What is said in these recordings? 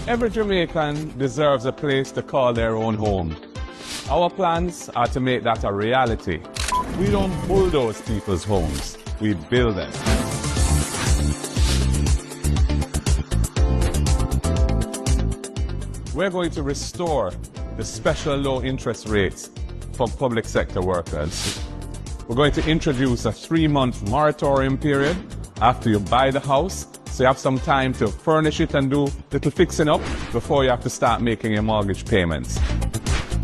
Every Jamaican deserves a place to call their own home. Our plans are to make that a reality. We don't bulldoze people's homes, we build them. We're going to restore the special low interest rates for public sector workers. We're going to introduce a 3-month moratorium period after you buy the house, so you have some time to furnish it and do little fixing up before you have to start making your mortgage payments.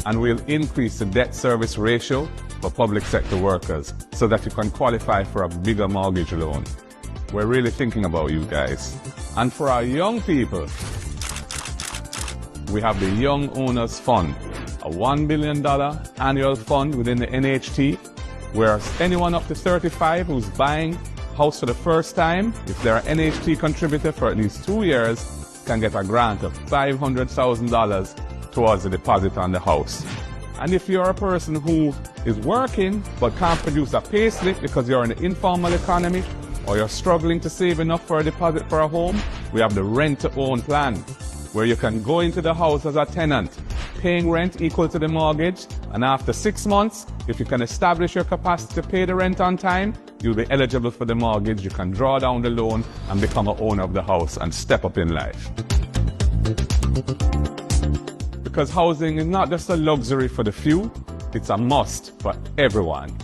And we'll increase the debt service ratio for public sector workers so that you can qualify for a bigger mortgage loan. We're really thinking about you guys. And for our young people, we have the Young Owners Fund, a $1 billion annual fund within the NHT, where anyone up to 35 who's buying a house for the first time, if they're an NHT contributor for at least 2 years, can get a grant of $500,000 towards the deposit on the house. And if you're a person who is working but can't produce a pay slip because you're in the informal economy, or you're struggling to save enough for a deposit for a home, we have the rent-to-own plan, where you can go into the house as a tenant, paying rent equal to the mortgage, and after 6 months, if you can establish your capacity to pay the rent on time, you'll be eligible for the mortgage. You can draw down the loan and become an owner of the house and step up in life. Because housing is not just a luxury for the few, it's a must for everyone.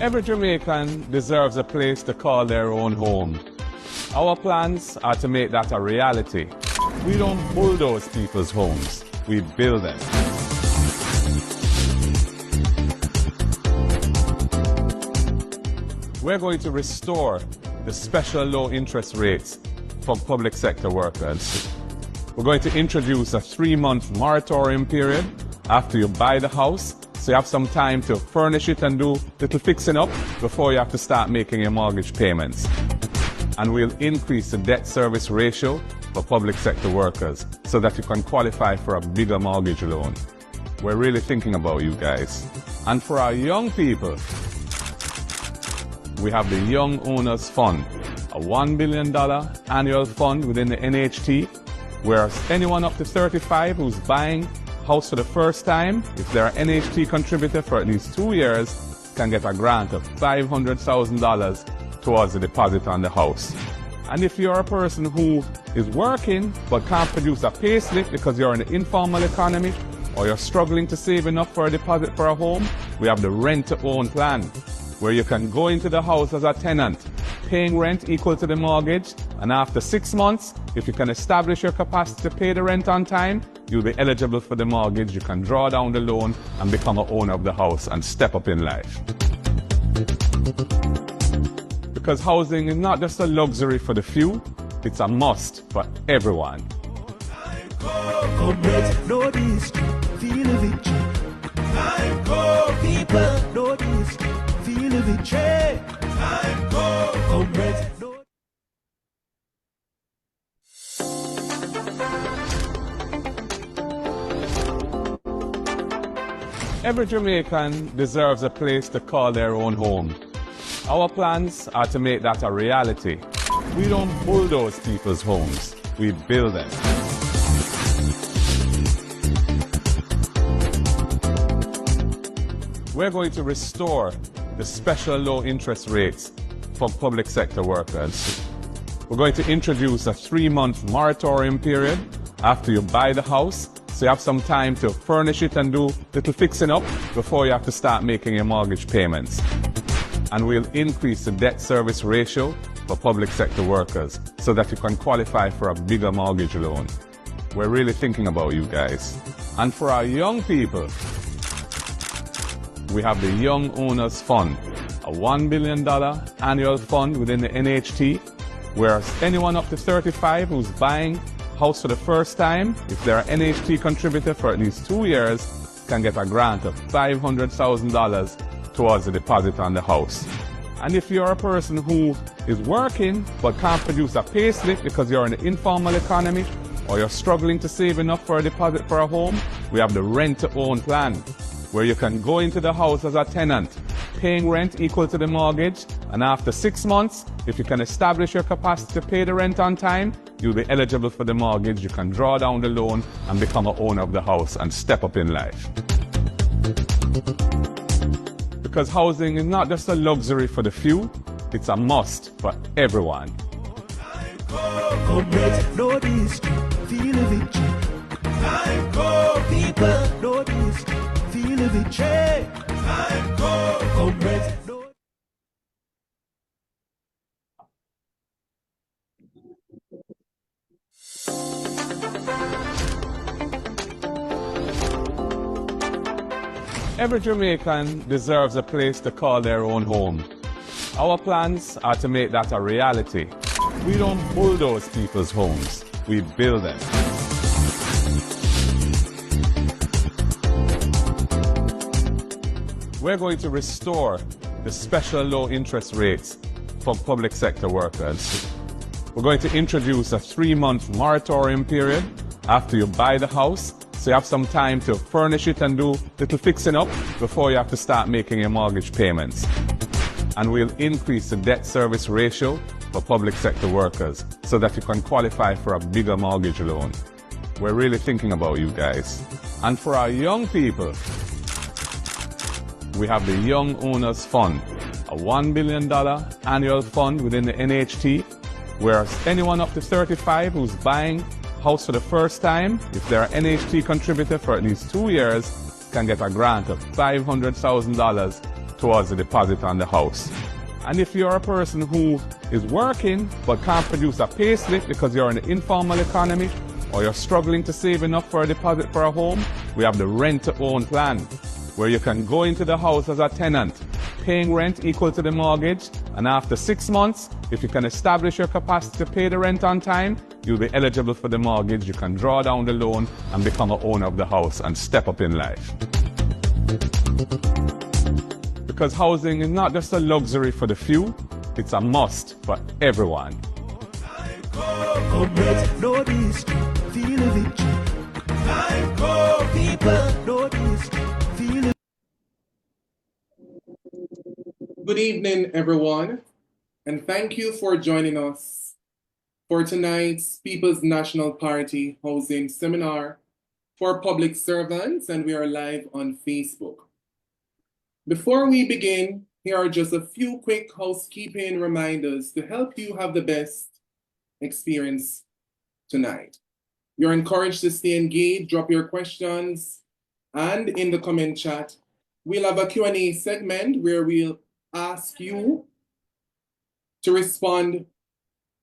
Every Jamaican deserves a place to call their own home. Our plans are to make that a reality. We don't bulldoze people's homes, we build them. We're going to restore the special low interest rates for public sector workers. We're going to introduce a 3-month moratorium period after you buy the house, so you have some time to furnish it and do little fixing up before you have to start making your mortgage payments. And we'll increase the debt service ratio for public sector workers so that you can qualify for a bigger mortgage loan. We're really thinking about you guys. And for our young people, we have the Young Owners Fund, a $1 billion annual fund within the NHT, where anyone up to 35 who's buying a house for the first time, if they're an NHT contributor for at least 2 years, can get a grant of $500,000 towards the deposit on the house. And if you're a person who is working but can't produce a pay slip because you're in the informal economy, or you're struggling to save enough for a deposit for a home, we have the rent-to-own plan, where you can go into the house as a tenant, paying rent equal to the mortgage, and after 6 months, if you can establish your capacity to pay the rent on time, you'll be eligible for the mortgage. You can draw down the loan and become an owner of the house and step up in life. Because housing is not just a luxury for the few, it's a must for everyone. Every Jamaican deserves a place to call their own home. Our plans are to make that a reality. We don't bulldoze people's homes, we build them. We're going to restore the special low interest rates for public sector workers. We're going to introduce a 3-month moratorium period after you buy the house, so you have some time to furnish it and do little fixing up before you have to start making your mortgage payments. And we'll increase the debt service ratio for public sector workers so that you can qualify for a bigger mortgage loan. We're really thinking about you guys. And for our young people, we have the Young Owners Fund, a $1 billion annual fund within the NHT, where anyone up to 35 who's buying a house for the first time, if they're an NHT contributor for at least 2 years, can get a grant of $500,000 towards the deposit on the house. And if you're a person who is working but can't produce a payslip because you're in the informal economy, or you're struggling to save enough for a deposit for a home, we have the rent-to-own plan, where you can go into the house as a tenant, paying rent equal to the mortgage, and after 6 months, if you can establish your capacity to pay the rent on time, you'll be eligible for the mortgage, you can draw down the loan and become an owner of the house and step up in life. Because housing is not just a luxury for the few, it's a must for everyone. Know the history, feel the victory. Time go, people know the history, feel the victory. Time go, comrades. Every Jamaican deserves a place to call their own home. Our plans are to make that a reality. We don't bulldoze people's homes, we build them. We're going to restore the special low interest rates for public sector workers. We're going to introduce a 3-month moratorium period after you buy the house, so you have some time to furnish it and do little fixing up before you have to start making your mortgage payments. And we'll increase the debt service ratio for public sector workers so that you can qualify for a bigger mortgage loan. We're really thinking about you guys. And for our young people, we have the Young Owners Fund, a $1 billion annual fund within the NHT, where anyone up to 35 who's buying a house for the first time, if they're an NHT contributor for at least 2 years, can get a grant of $500,000 towards the deposit on the house. And if you're a person who is working but can't produce a payslip because you're in the informal economy, or you're struggling to save enough for a deposit for a home, we have the rent-to-own plan, where you can go into the house as a tenant, paying rent equal to the mortgage, and after 6 months, if you can establish your capacity to pay the rent on time, you'll be eligible for the mortgage, you can draw down the loan and become an owner of the house and step up in life. Because housing is not just a luxury for the few, it's a must for everyone. Comrades, know the history, feel the victory. Time go, people know the history, feel the. Good evening, everyone, and thank you for joining us for tonight's People's National Party Housing Seminar for Public Servants, and we are live on Facebook. Before we begin, here are just a few quick housekeeping reminders to help you have the best experience tonight. You're encouraged to stay engaged, drop your questions, and in the comment chat, we'll have a Q&A segment where we'll ask you to respond,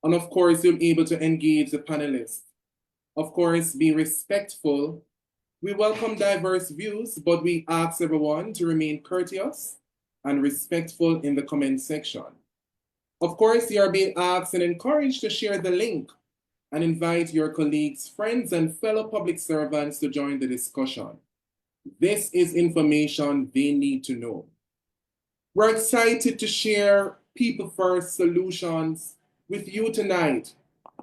and of course, you'll be able to engage the panelists. Of course, be respectful. We welcome diverse views, but we ask everyone to remain courteous and respectful in the comment section. Of course, you are being asked and encouraged to share the link and invite your colleagues, friends, and fellow public servants to join the discussion. This is information they need to know. We're excited to share people-first solutions with you tonight,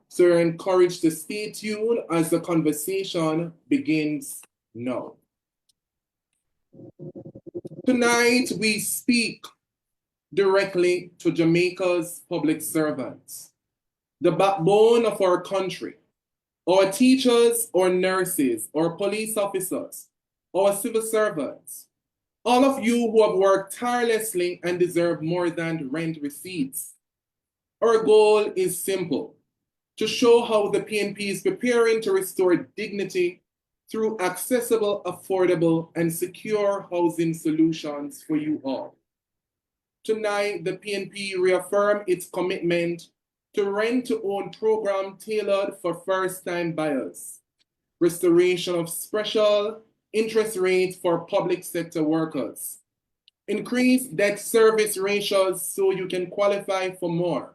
so you're encouraged to stay tuned as the conversation begins now. Tonight, we speak directly to Jamaica's public servants, the backbone of our country, our teachers, our nurses, our police officers, our civil servants, all of you who have worked tirelessly and deserve more than rent receipts. Our goal is simple: to show how the PNP is preparing to restore dignity through accessible, affordable, and secure housing solutions for you all. Tonight, the PNP reaffirmed its commitment to rent-to-own program tailored for first-time buyers, restoration of special interest rates for public sector workers, increased debt service ratios so you can qualify for more,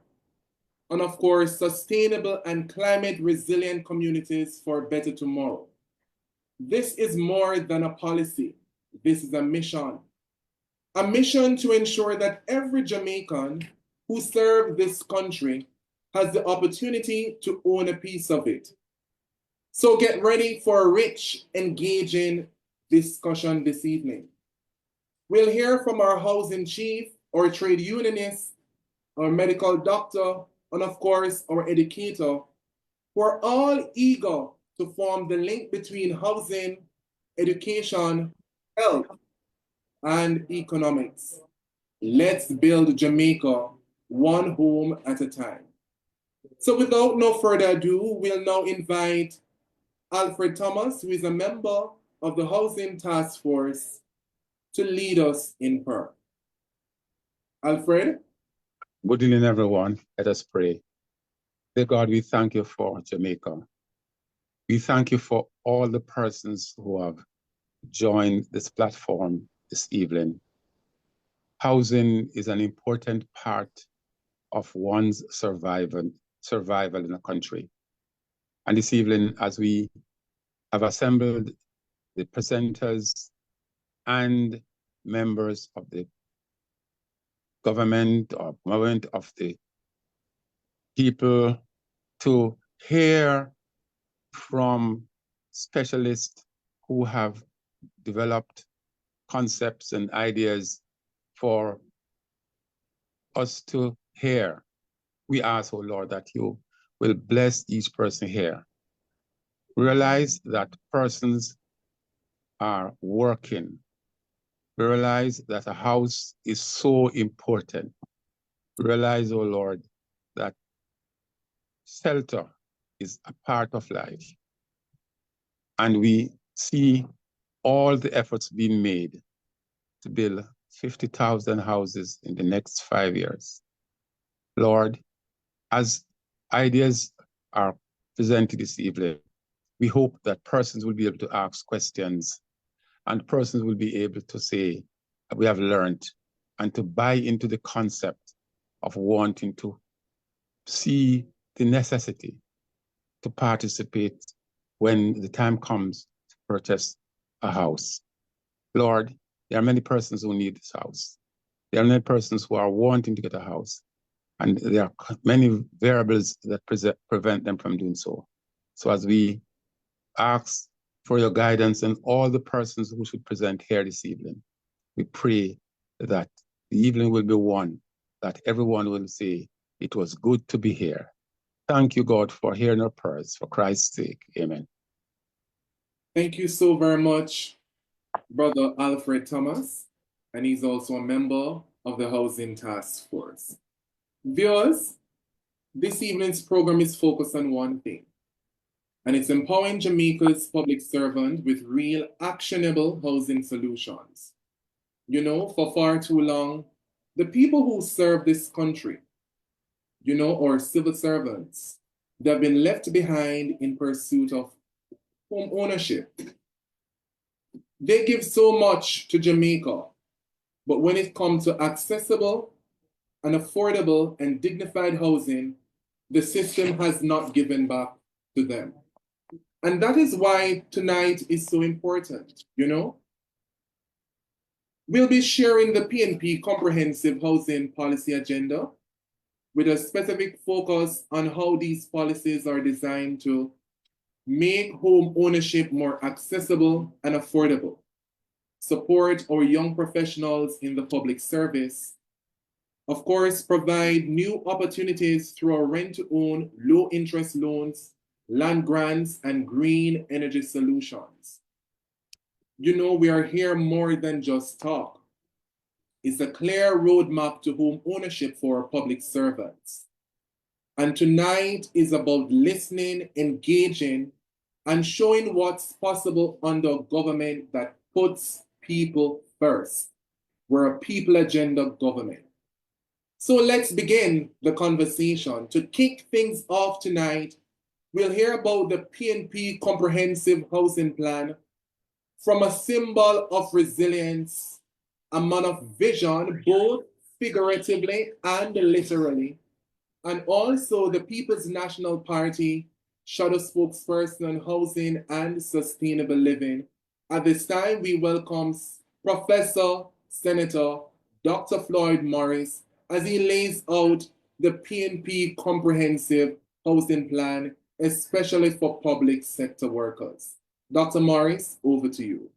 and of course, sustainable and climate resilient communities for a better tomorrow. This is more than a policy. This is a mission. a mission to ensure that every Jamaican who serves this country has the opportunity to own a piece of it. So get ready for a rich, engaging discussion this evening. We'll hear from our housing chief, our trade unionist, our medical doctor, and of course, our educator, who are all eager to form the link between housing, education, health, and economics. Let's build Jamaica one home at a time. So without no further ado, we'll now invite Alfred Thomas, who is a member of the Housing Task Force, to lead us in prayer. Alfred? Good evening, everyone. Let us pray. Dear God, we thank you for Jamaica. We thank you for all the persons who have joined this platform this evening. Housing is an important part of one's survival in a country. And this evening, as we have assembled the presenters and members of the government or movement of the people to hear from specialists who have developed concepts and ideas for us to hear. We ask, oh Lord, that you will bless each person here. Realize that persons are working. Realize that a house is so important. Realize, oh Lord, that shelter is a part of life. And we see all the efforts being made to build 50,000 houses in the next 5 years. Lord, as ideas are presented this evening, we hope that persons will be able to ask questions and persons will be able to say, we have learned, and to buy into the concept of wanting to see the necessity to participate when the time comes to purchase a house. Lord, there are many persons who need this house. There are many persons who are wanting to get a house, and there are many variables that prevent them from doing so. So as we ask for your guidance and all the persons who should present here this evening, we pray that the evening will be one that everyone will say, it was good to be here. Thank you, God, for hearing our prayers. For Christ's sake, amen. Thank you so very much, Brother Alfred Thomas, and he's also a member of the Housing Task Force. Viewers, this evening's program is focused on one thing, and it's empowering Jamaica's public servant with real, actionable housing solutions. You know, for far too long, the people who serve this country, you know, our civil servants, they've been left behind in pursuit of home ownership. They give so much to Jamaica, but when it comes to accessible and affordable and dignified housing, the system has not given back to them. And that is why tonight is so important, you know? We'll be sharing the PNP Comprehensive Housing Policy Agenda with a specific focus on how these policies are designed to make home ownership more accessible and affordable, support our young professionals in the public service, of course, provide new opportunities through our rent-to-own, low-interest loans, land grants, and green energy solutions. You know, we are here more than just talk. It's a clear roadmap to home ownership for our public servants. And tonight is about listening, engaging, and showing what's possible under a government that puts people first. We're a people agenda government. So let's begin the conversation. To kick things off tonight, we'll hear about the PNP Comprehensive Housing Plan, from a symbol of resilience, a man of vision, both figuratively and literally, and also the People's National Party shadow spokesperson on housing and sustainable living. At this time, we welcome Professor Senator Dr. Floyd Morris as he lays out the PNP Comprehensive Housing Plan, especially for public sector workers. Dr. Morris, over to you.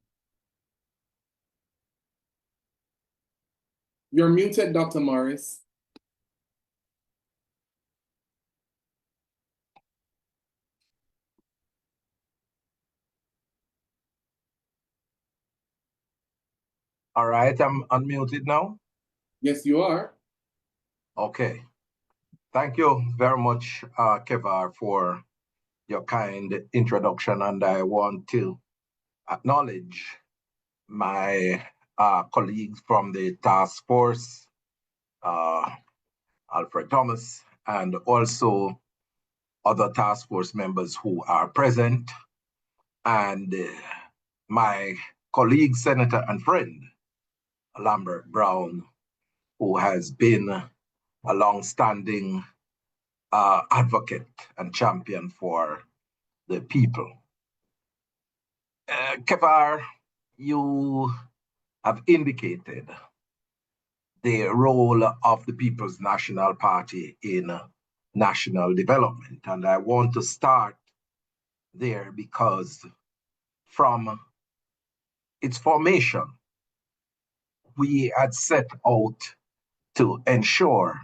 You're muted, Dr. Morris. All right, I'm unmuted now. Yes, you are. Okay. Thank you very much, Kevar, for your kind introduction. And I want to acknowledge my colleagues from the task force, Alfred Thomas, and also other task force members who are present, and my colleague, Senator and friend, Lambert Brown, who has been a long-standing advocate and champion for the people. Kevar, you have indicated the role of the People's National Party in national development. And I want to start there because from its formation, we had set out to ensure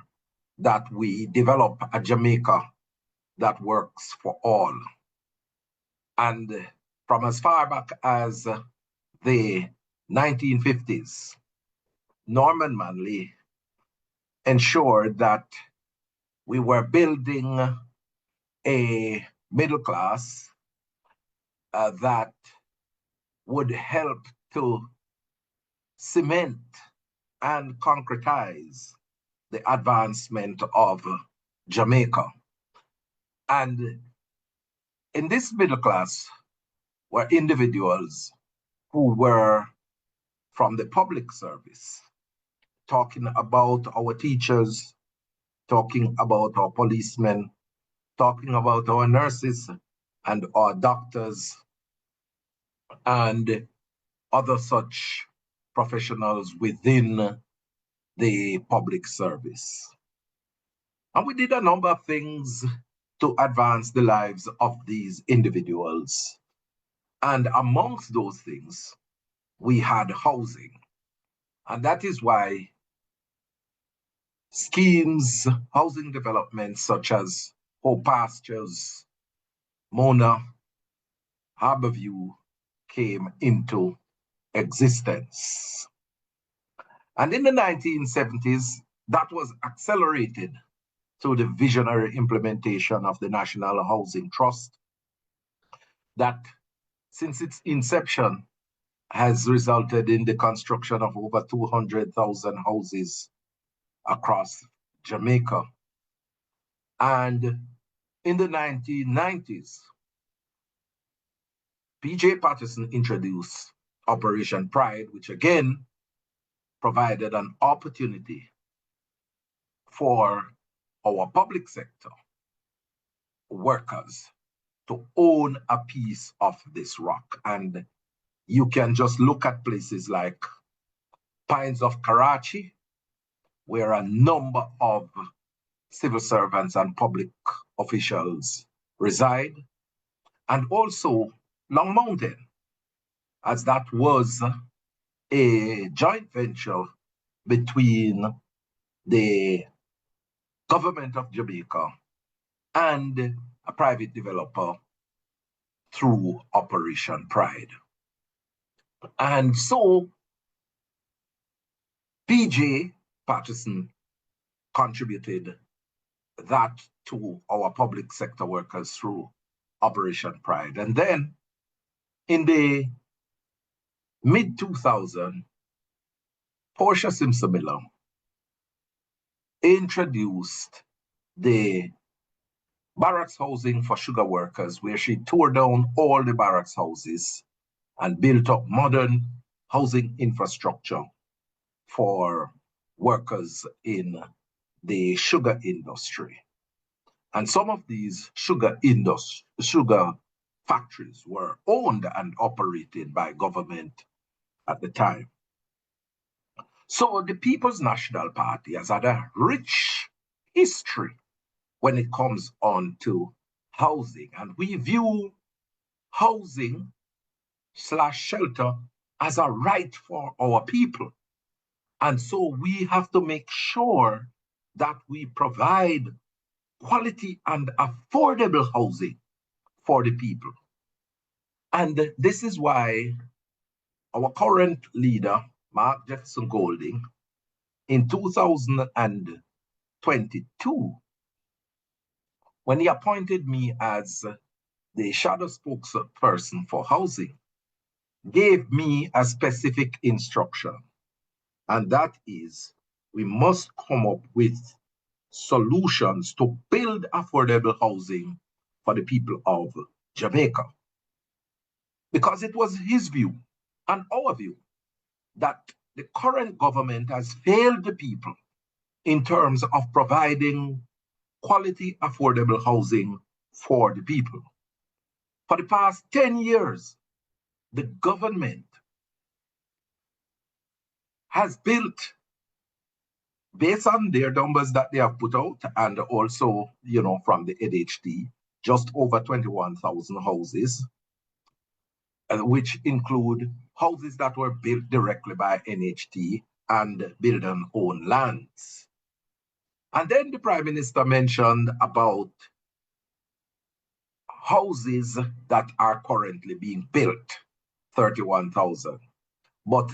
that we develop a Jamaica that works for all. And from as far back as the 1950s, Norman Manley ensured that we were building a middle class that would help to cement and concretize the advancement of Jamaica. And in this middle class were individuals who were from the public service, talking about our teachers, talking about our policemen, talking about our nurses and our doctors, and other such professionals within the public service. And we did a number of things to advance the lives of these individuals. And amongst those things, we had housing. And that is why schemes, housing developments such as Hope Pastures, Mona, Harborview came into existence. And in the 1970s, that was accelerated through the visionary implementation of the National Housing Trust that, since its inception, has resulted in the construction of over 200,000 houses across Jamaica. And in the 1990s, P.J. Patterson introduced Operation Pride, which again provided an opportunity for our public sector workers to own a piece of this rock. And you can just look at places like Pines of Karachi, where a number of civil servants and public officials reside, and also Long Mountain, as that was a joint venture between the government of Jamaica and a private developer through Operation Pride. And so P.J. Patterson contributed that to our public sector workers through Operation Pride. And then in the mid-2000s, Portia Simpson Miller introduced the barracks housing for sugar workers, where she tore down all the barracks houses and built up modern housing infrastructure for workers in the sugar industry. And some of these sugar factories were owned and operated by government at the time. So the People's National Party has had a rich history when it comes on to housing. And we view housing / shelter as a right for our people. And so we have to make sure that we provide quality and affordable housing for the people. And this is why our current leader, Mark Jefferson Golding, in 2022, when he appointed me as the shadow spokesperson for housing, gave me a specific instruction. And that is, we must come up with solutions to build affordable housing for the people of Jamaica. Because it was his view and our view that the current government has failed the people in terms of providing quality, affordable housing for the people. For the past 10 years, the government has built, based on their numbers that they have put out, and also, from the NHT, just over 21,000 houses, which include houses that were built directly by NHT and built on own lands. And then the Prime Minister mentioned about houses that are currently being built, 31,000. But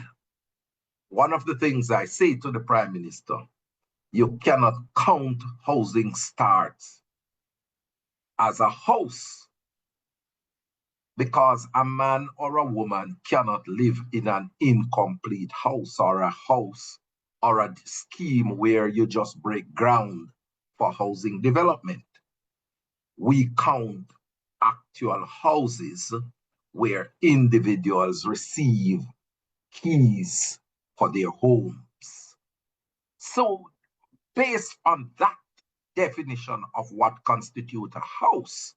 one of the things I say to the Prime Minister, you cannot count housing starts as a house, because a man or a woman cannot live in an incomplete house or a scheme where you just break ground for housing development. We count actual houses where individuals receive keys for their homes. So based on that definition of what constitutes a house,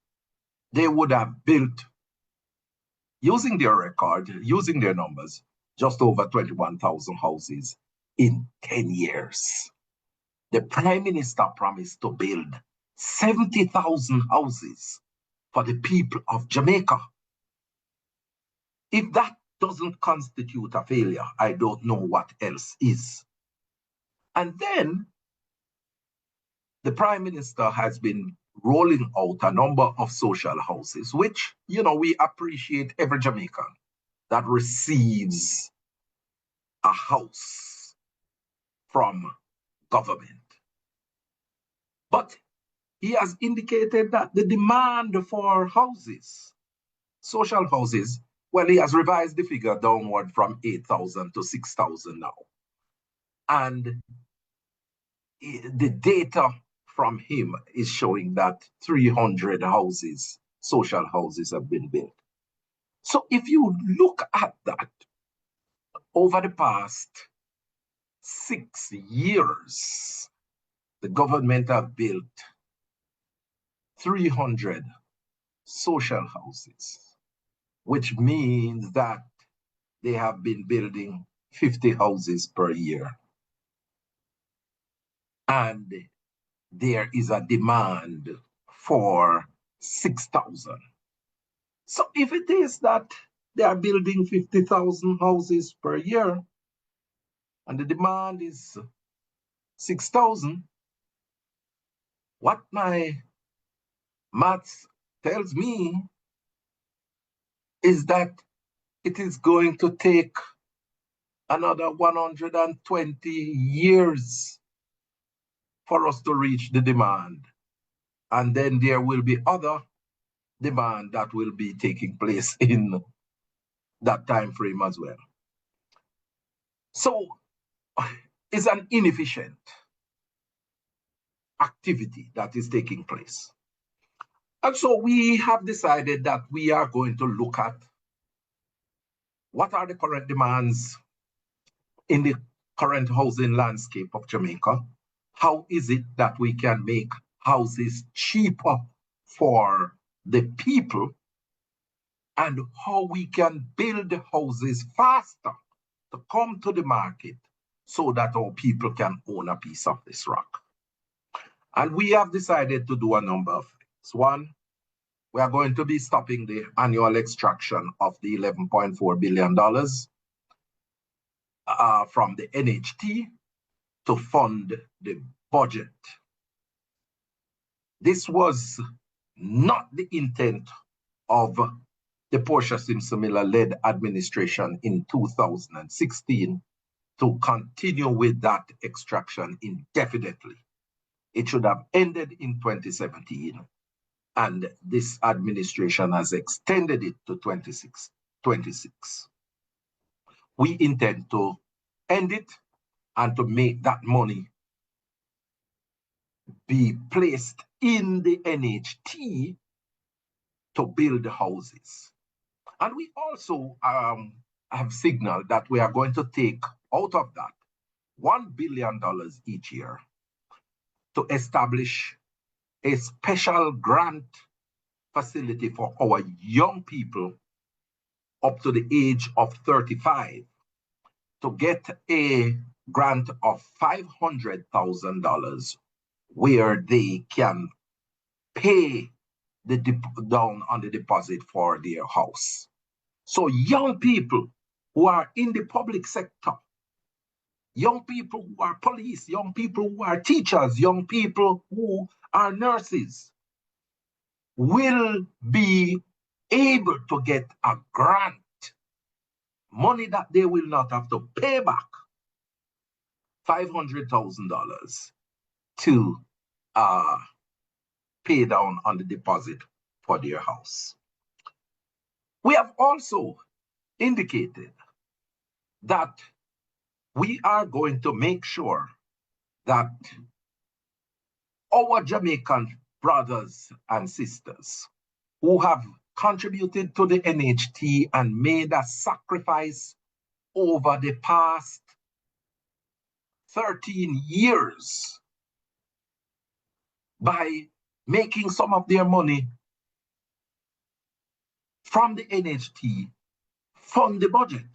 they would have built, using their record, using their numbers, just over 21,000 houses in 10 years. The Prime Minister promised to build 70,000 houses for the people of Jamaica. If that doesn't constitute a failure, I don't know what else is. And then the Prime Minister has been rolling out a number of social houses, which, we appreciate every Jamaican that receives a house from government. But he has indicated that the demand for houses, social houses, well, he has revised the figure downward from 8,000 to 6,000 now. And the data from him is showing that 300 houses, social houses, have been built. So if you look at that, over the past 6 years, the government have built 300 social houses, which means that they have been building 50 houses per year. And there is a demand for 6,000. So if it is that they are building 50,000 houses per year, and the demand is 6,000, what my maths tells me is that it is going to take another 120 years for us to reach the demand. And then there will be other demand that will be taking place in that time frame as well. So it's an inefficient activity that is taking place. And so we have decided that we are going to look at what are the current demands in the current housing landscape of Jamaica. How is it that we can make houses cheaper for the people, and how we can build houses faster to come to the market so that our people can own a piece of this rock. And we have decided to do a number of things. One, we are going to be stopping the annual extraction of the $11.4 billion from the NHT to fund the budget. This was not the intent of the Portia Simpson Miller-led administration in 2016 to continue with that extraction indefinitely. It should have ended in 2017, and this administration has extended it to 26. We intend to end it and to make that money be placed in the NHT to build houses. And we also have signaled that we are going to take out of that $1 billion each year to establish a special grant facility for our young people up to the age of 35 to get a grant of $500,000 where they can pay the down on the deposit for their house. So young people who are in the public sector, young people who are police, young people who are teachers, young people who are nurses will be able to get a grant, money that they will not have to pay back, $500,000 to pay down on the deposit for their house. We have also indicated that we are going to make sure that our Jamaican brothers and sisters who have contributed to the NHT and made a sacrifice over the past 13 years by making some of their money from the NHT fund the budget,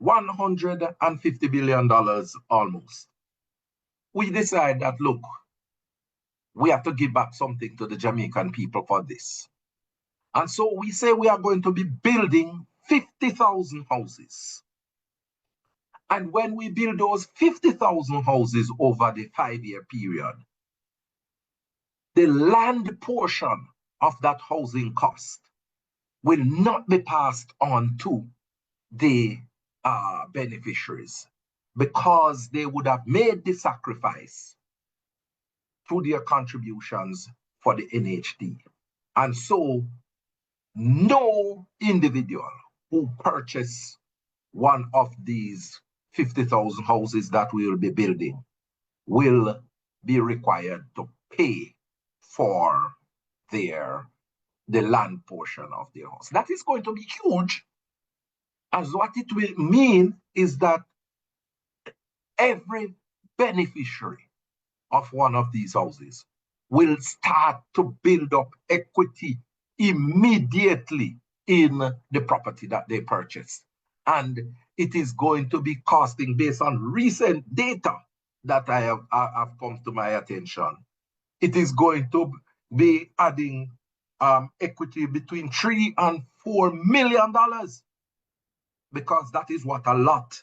$150 billion almost. We decide that, look, we have to give back something to the Jamaican people for this. And so we say we are going to be building 50,000 houses. And when we build those 50,000 houses over the 5-year period, the land portion of that housing cost will not be passed on to the beneficiaries because they would have made the sacrifice through their contributions for the NHT. And so no individual who purchase one of these 50,000 houses that we will be building will be required to pay for the land portion of their house. That is going to be huge, as what it will mean is that every beneficiary of one of these houses will start to build up equity immediately in the property that they purchased. And it is going to be costing, based on recent data that I have come to my attention, it is going to be adding equity between $3 and $4 million, because that is what a lot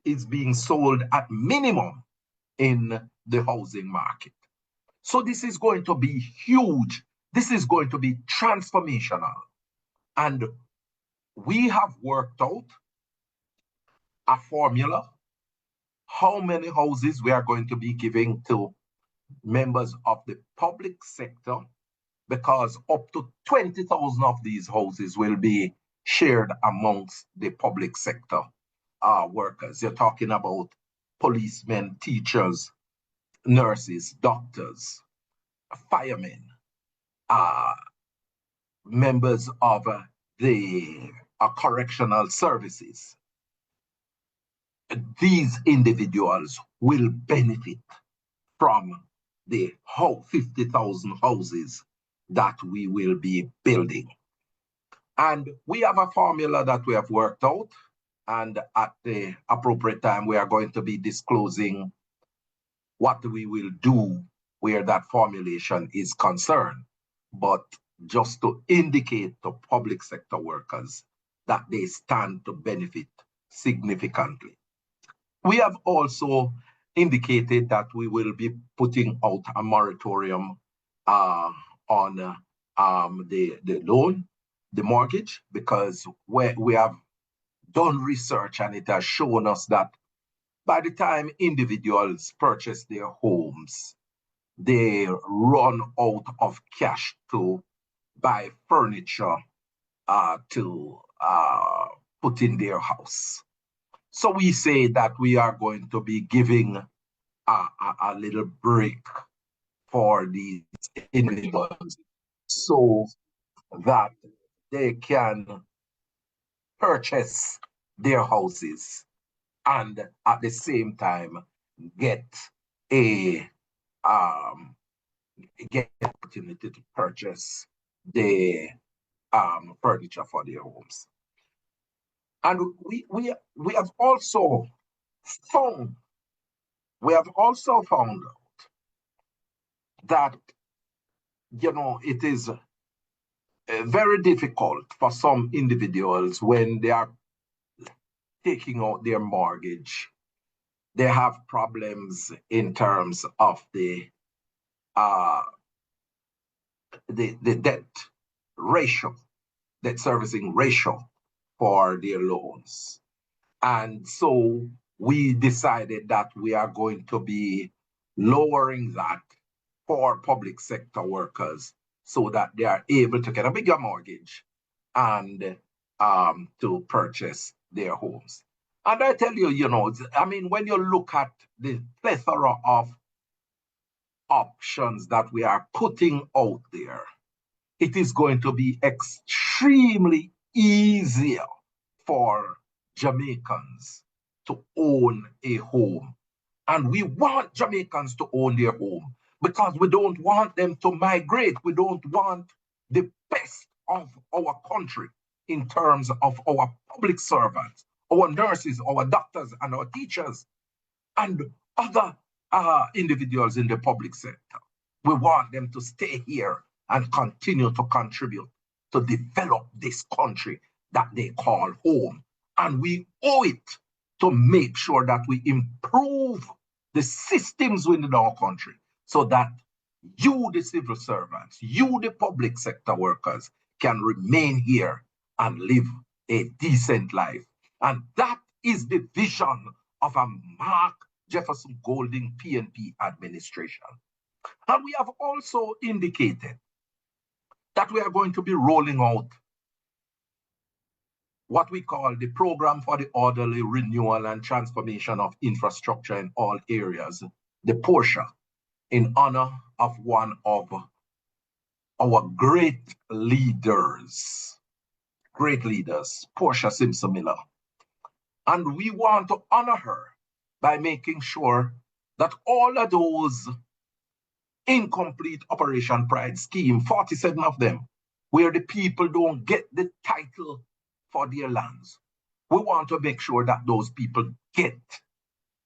is being sold at minimum in the housing market. So this is going to be huge. This is going to be transformational. And we have worked out a formula, how many houses we are going to be giving to members of the public sector, because up to 20,000 of these houses will be shared amongst the public sector workers. You're talking about policemen, teachers, nurses, doctors, firemen, members of the correctional services. These individuals will benefit from the 50,000 houses that we will be building. And we have a formula that we have worked out, and at the appropriate time, we are going to be disclosing what we will do where that formulation is concerned. But just to indicate to public sector workers that they stand to benefit significantly. We have also indicated that we will be putting out a moratorium on the loan, the mortgage, because we have done research and it has shown us that by the time individuals purchase their homes, they run out of cash to buy furniture to put in their house. So we say that we are going to be giving a little break for these individuals so that they can purchase their houses and at the same time get a opportunity to purchase the furniture for their homes. And we have also found out that, you know, it is very difficult for some individuals when they are taking out their mortgage. They have problems in terms of the debt ratio, debt servicing ratio for their loans. And so we decided that we are going to be lowering that for public sector workers so that they are able to get a bigger mortgage and to purchase their homes. And I tell you, you know, I mean, when you look at the plethora of options that we are putting out there, it is going to be extremely easier for Jamaicans to own a home. And we want Jamaicans to own their home because we don't want them to migrate. We don't want the best of our country in terms of our public servants, our nurses, our doctors, and our teachers, and other individuals in the public sector. We want them to stay here and continue to contribute to develop this country that they call home. And we owe it to make sure that we improve the systems within our country so that you, the civil servants, you, the public sector workers, can remain here and live a decent life. And that is the vision of a Mark Jefferson Golding PNP administration. And we have also indicated that we are going to be rolling out what we call the Program for the Orderly Renewal and Transformation of Infrastructure in All Areas, the PORTIA, in honor of one of our great leaders, Portia Simpson Miller. And we want to honor her by making sure that all of those incomplete Operation Pride scheme, 47 of them, where the people don't get the title for their lands, we want to make sure that those people get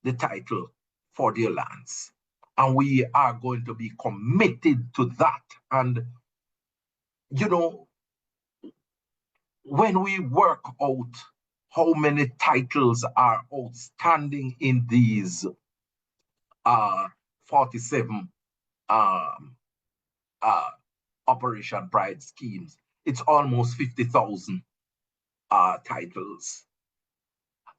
the title for their lands. And we are going to be committed to that. And, you know, when we work out how many titles are outstanding in these 47 Operation Pride schemes, it's almost 50,000 titles.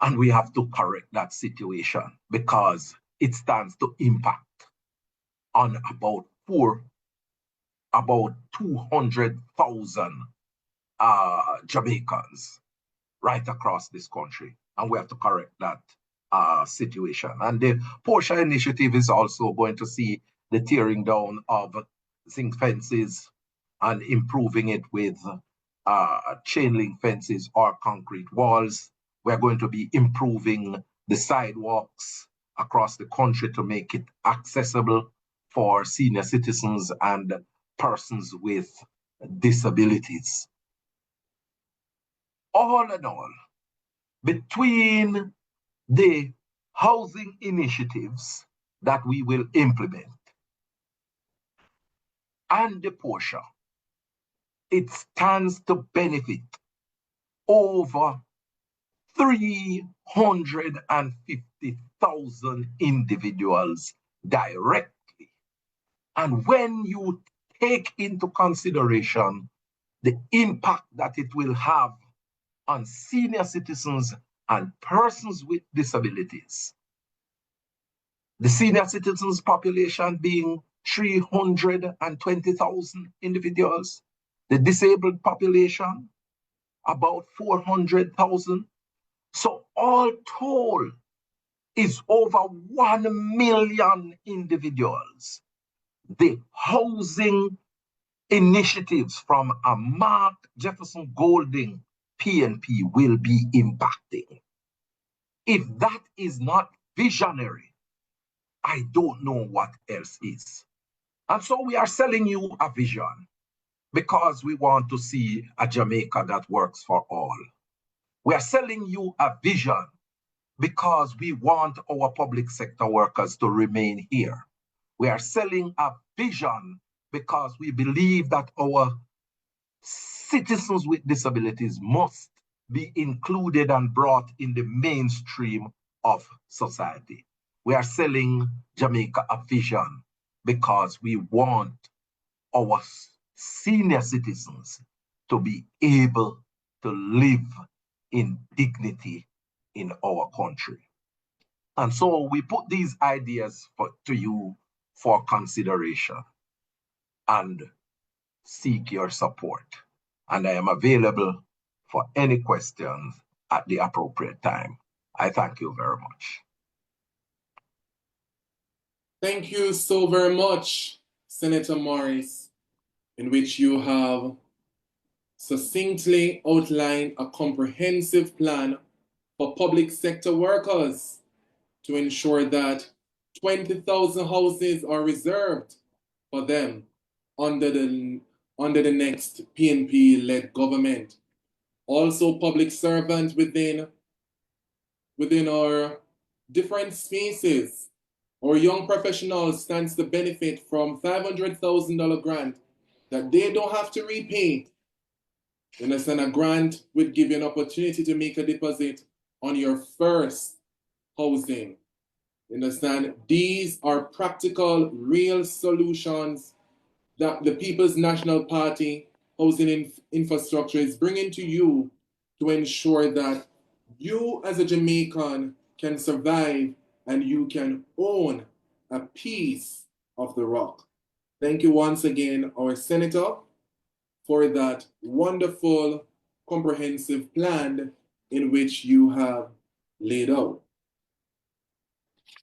And we have to correct that situation because it stands to impact on about 200,000 Jamaicans right across this country. And we have to correct that situation. And the Portia initiative is also going to see the tearing down of zinc fences and improving it with chain link fences or concrete walls. We're going to be improving the sidewalks across the country to make it accessible for senior citizens and persons with disabilities. All in all, between the housing initiatives that we will implement and the portion, it stands to benefit over 350,000 individuals directly. And when you take into consideration the impact that it will have on senior citizens and persons with disabilities, the senior citizens population being 320,000 individuals, the disabled population about 400,000. So all told is over 1 million individuals. The housing initiatives from a Mark Jefferson Golding PNP will be impacting. If that is not visionary, I don't know what else is. And so we are selling you a vision because we want to see a Jamaica that works for all. We are selling you a vision because we want our public sector workers to remain here. We are selling a vision because we believe that our citizens with disabilities must be included and brought in the mainstream of society. We are selling Jamaica a vision because we want our senior citizens to be able to live in dignity in our country. And so we put these ideas to you for consideration and seek your support. And I am available for any questions at the appropriate time. I thank you very much. Thank you so very much, Senator Morris, in which you have succinctly outlined a comprehensive plan for public sector workers to ensure that 20,000 houses are reserved for them under the next PNP-led government. Also, public servants within our different spaces, our young professionals stands to benefit from $500,000 grant that they don't have to repay. You understand? A grant would give you an opportunity to make a deposit on your first housing. You understand? These are practical, real solutions that the People's National Party Housing Infrastructure is bringing to you to ensure that you as a Jamaican can survive and you can own a piece of the rock. Thank you once again, our Senator, for that wonderful, comprehensive plan in which you have laid out.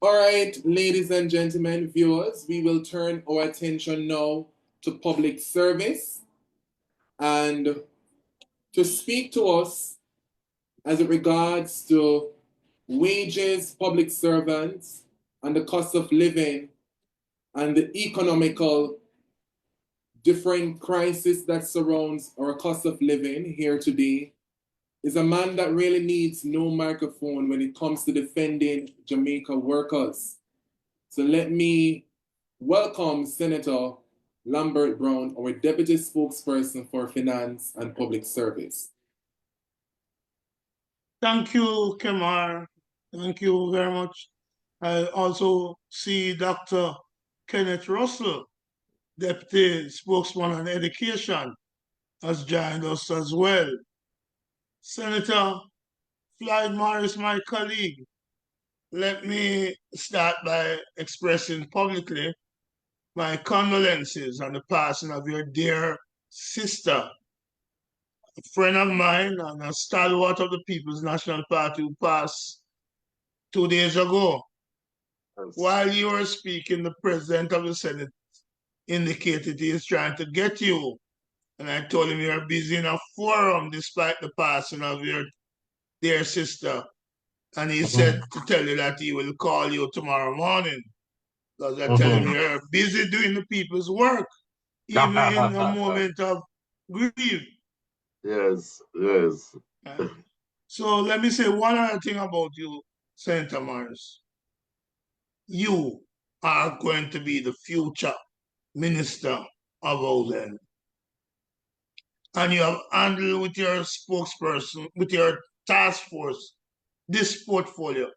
All right, ladies and gentlemen, viewers, we will turn our attention now to public service and to speak to us as it regards to wages, public servants, and the cost of living and the economical different crisis that surrounds our cost of living here today is a man that really needs no microphone when it comes to defending Jamaica workers. So let me welcome Senator Lambert Brown, our Deputy Spokesperson for Finance and Public Service. Thank you, Kemar. Thank you very much. I also see Dr. Kenneth Russell, Deputy Spokesman on Education, has joined us as well. Senator Floyd Morris, my colleague, let me start by expressing publicly my condolences on the passing of your dear sister, a friend of mine and a stalwart of the People's National Party who passed 2 days ago. While you were speaking, the President of the Senate indicated he is trying to get you. And I told him you're busy in a forum despite the passing of your dear sister. And he said to tell you that he will call you tomorrow morning. Because I tell him you're busy doing the people's work, even in a moment of grief. Yes, yes. So let me say one other thing about you, Senator Morris. You are going to be the future Minister of Housing. And you have handled with your spokesperson, with your task force, this portfolio.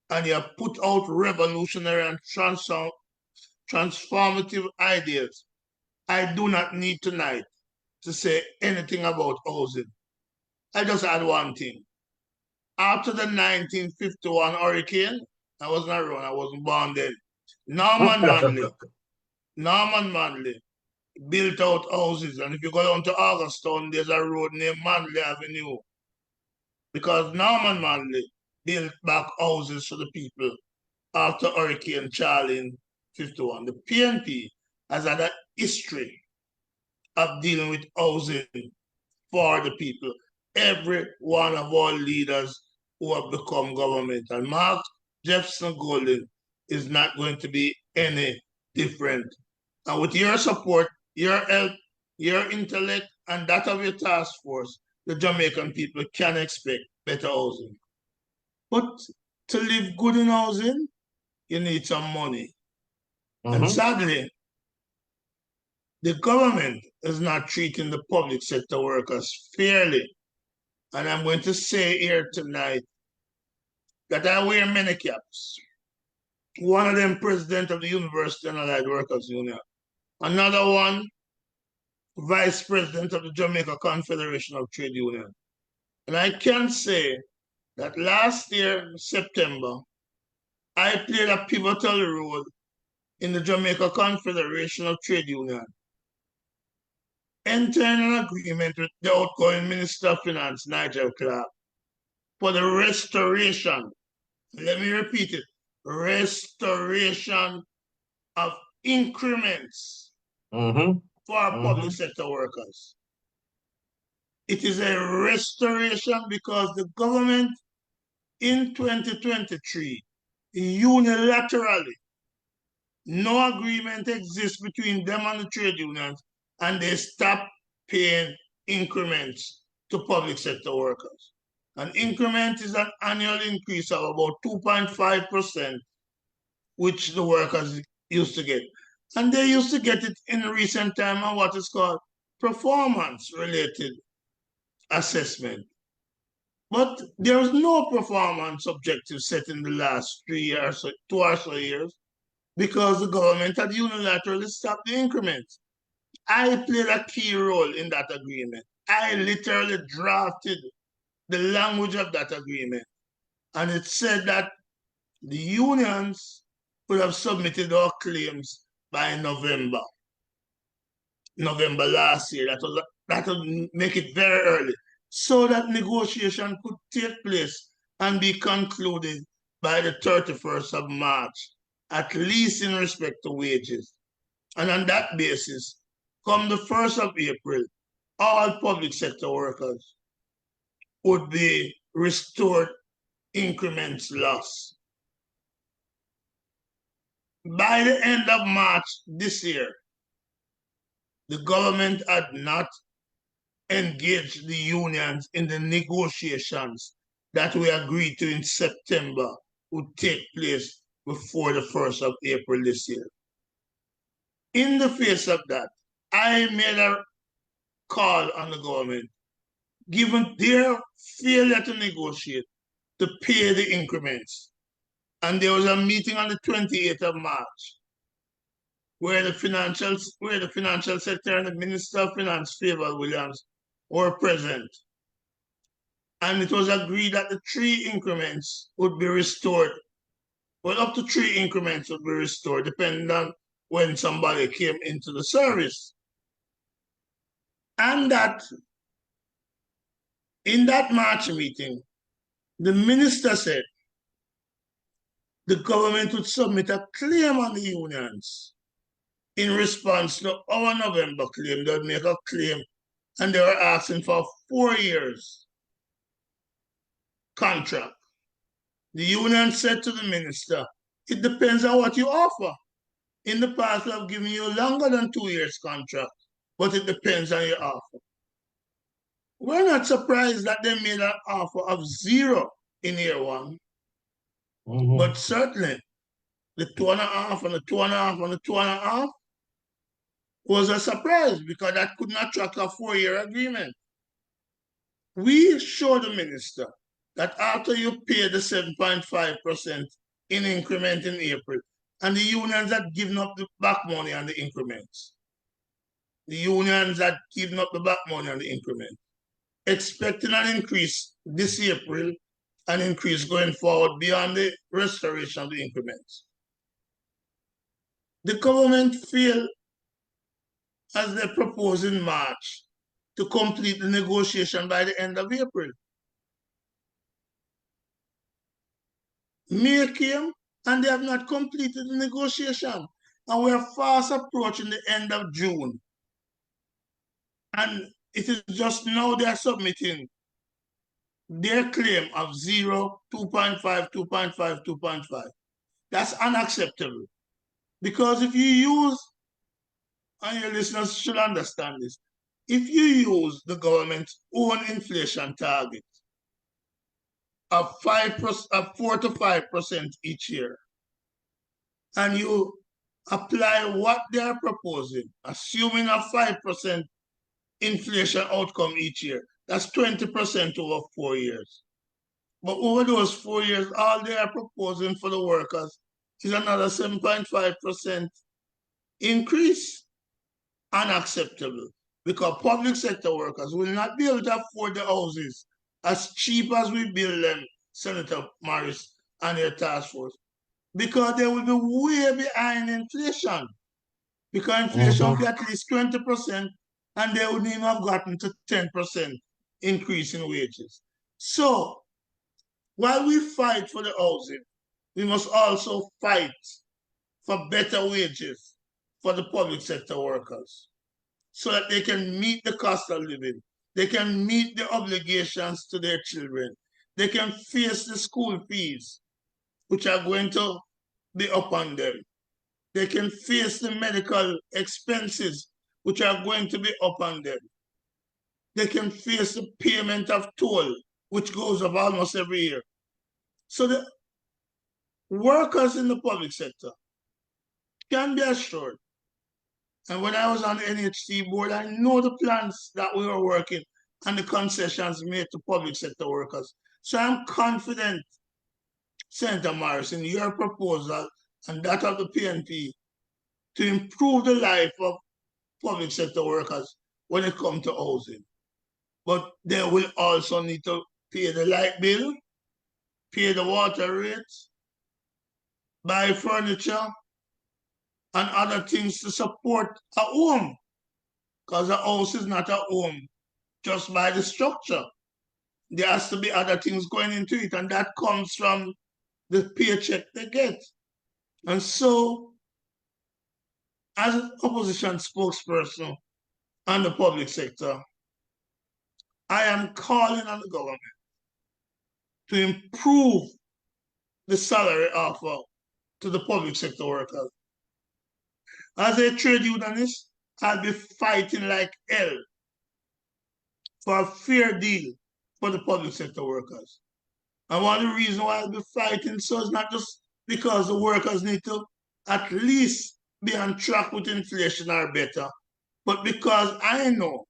And you have put out revolutionary and transformative ideas. I do not need tonight to say anything about housing. I just add one thing. After the 1951 hurricane, I was not around, I wasn't born then. Norman Manley built out houses. And if you go down to Augustown, there's a road named Manley Avenue. Because Norman Manley built back houses for the people after Hurricane Charlie in 51. The PNP has had a history of dealing with housing for the people. Every one of our leaders who have become government, and Mark Jefferson Golden is not going to be any different. And with your support, your help, your intellect, and that of your task force, the Jamaican people can expect better housing. But to live good in housing, you need some money. And sadly, the government is not treating the public sector workers fairly. And I'm going to say here tonight that I wear many caps. One of them president of the University and Allied Workers Union. Another one, vice president of the Jamaica Confederation of Trade Unions. And I can say that last year, September, I played a pivotal role in the Jamaica Confederation of Trade Unions, entering an agreement with the outgoing Minister of Finance, Nigel Clark, for the restoration, let me repeat it, restoration of increments for public sector workers. It is a restoration because the government in 2023 unilaterally, no agreement exists between them and the trade unions, and they stop paying increments to public sector workers. An increment is an annual increase of about 2.5%, which the workers used to get. And they used to get it in recent time on what is called performance-related assessment. But there is no performance objective set in the last 3 years, 2 or so years, because the government had unilaterally stopped the increments. I played a key role in that agreement. I literally drafted the language of that agreement. And it said that the unions would have submitted our claims by November last year. That would make it very early, so that negotiation could take place and be concluded by the 31st of March, at least in respect to wages. And on that basis, come the 1st of April, all public sector workers would be restored increments lost. By the end of March this year, the government had not engaged the unions in the negotiations that we agreed to in September would take place before the 1st of April this year. In the face of that, I made a call on the government, given their failure to negotiate, to pay the increments. And there was a meeting on the 28th of March where the financial sector and the Minister of Finance, Favour Williams, were present. And it was agreed that the 3 increments would be restored. Well, up to 3 increments would be restored, depending on when somebody came into the service. And that in that March meeting, the minister said the government would submit a claim on the unions. In response to our November claim, they would make a claim, and they were asking for 4 years contract. The union said to the minister, it depends on what you offer. In the past, we have given you longer than 2 years contract, but it depends on your offer. We're not surprised that they made an offer of 0 in year 1, but certainly the 2.5 and the 2.5 and the 2.5 was a surprise because that could not track a 4-year agreement. We showed the minister that after you pay the 7.5% in increment in April, and the unions had given up the back money on the increments. The unions had given up the back money on the increment, expecting an increase this April, an increase going forward beyond the restoration of the increments. The government failed, as they proposed in March, to complete the negotiation by the end of April. May came and they have not completed the negotiation. And we are fast approaching the end of June. And it is just now they are submitting their claim of 0, 2.5, 2.5, 2.5. That's unacceptable. Because if you use, and your listeners should understand this, if you use the government's own inflation target of 4 to 5% each year, and you apply what they are proposing, assuming a 5% inflation outcome each year, that's 20% over 4 years. But over those 4 years, all they are proposing for the workers is another 7.5% increase. Unacceptable, because public sector workers will not be able to afford the houses as cheap as we build them, Senator Morris and your task force, because they will be way behind inflation. Because inflation will be at least 20%, and they wouldn't even have gotten to 10% increase in wages. So, while we fight for the housing, we must also fight for better wages for the public sector workers so that they can meet the cost of living. They can meet the obligations to their children. They can face the school fees, which are going to be upon them. They can face the medical expenses, which are going to be upon them. They can face the payment of toll, which goes up almost every year. So the workers in the public sector can be assured. And when I was on the NHT board, I know the plans that we were working and the concessions made to public sector workers. So I'm confident, Senator Morris, in your proposal and that of the PNP to improve the life of public sector workers when it comes to housing. But they will also need to pay the light bill, pay the water rates, buy furniture, and other things to support a home. Because a house is not a home just by the structure. There has to be other things going into it, and that comes from the paycheck they get. And so, as an opposition spokesperson on the public sector, I am calling on the government to improve the salary offer to the public sector workers. As a trade unionist, I'll be fighting like hell for a fair deal for the public sector workers. And one of the reasons why I'll be fighting so is not just because the workers need to at least be on track with inflation or better, but because I know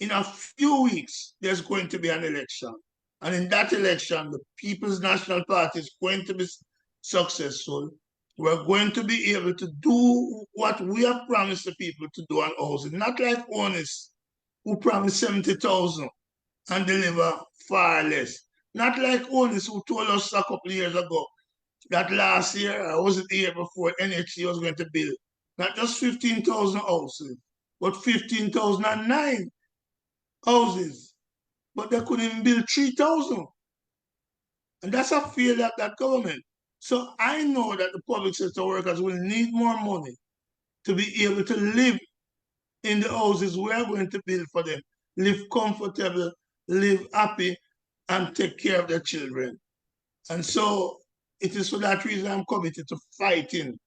in a few weeks there's going to be an election. And in that election, the People's National Party is going to be successful. We're going to be able to do what we have promised the people to do on housing, not like Onis, who promised 70,000 and deliver far less. Not like Onis, who told us a couple of years ago that last year, I wasn't the year before, NHC was going to build not just 15,000 houses, but 15,009 houses. But they couldn't even build 3,000. And that's a failure of that government. So I know that the public sector workers will need more money to be able to live in the houses we are going to build for them, live comfortable, live happy, and take care of their children. And so it is for that reason I'm committed to fighting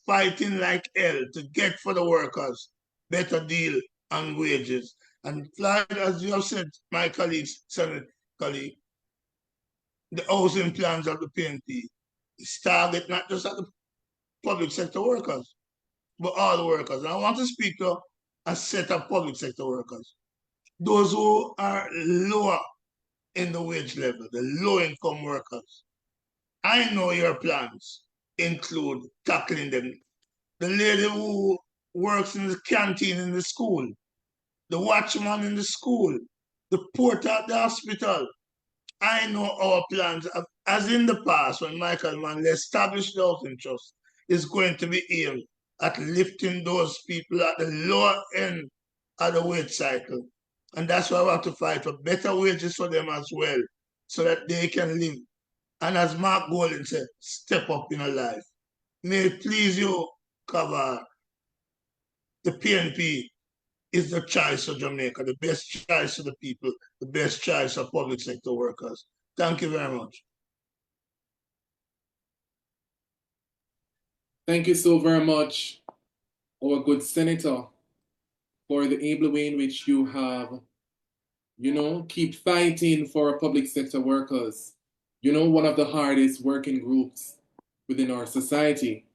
like hell to get for the workers better deal on wages. And Floyd, as you have said, my colleagues, Senate colleague, the housing plans of the PNP is target not just at the public sector workers, but all the workers. And I want to speak to a set of public sector workers, those who are lower in the wage level, the low income workers. I know your plans include tackling them. The lady who works in the canteen in the school, the watchman in the school, the porter at the hospital. I know our plans, as in the past when Michael Manley established the housing trust, is going to be aimed at lifting those people at the lower end of the wage cycle. And that's why we have to fight for better wages for them as well, so that they can live. And as Mark Golden said, step up in a life. May it please you, Kavar, the PNP is the choice for Jamaica, the best choice for the people, the best choice for public sector workers. Thank you very much. Thank you so very much, our good senator, for the able way in which you have, keep fighting for public sector workers. One of the hardest working groups within our society,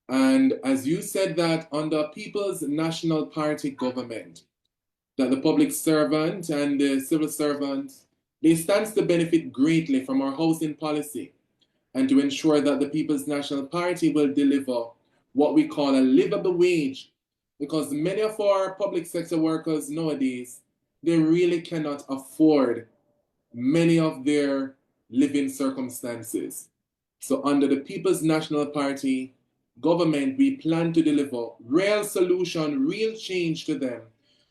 And as you said that under People's National Party government, that the public servant and the civil servant, they stand to benefit greatly from our housing policy and to ensure that the People's National Party will deliver what we call a livable wage, because many of our public sector workers nowadays, they really cannot afford many of their living circumstances. So under the People's National Party government, we plan to deliver real solution, real change to them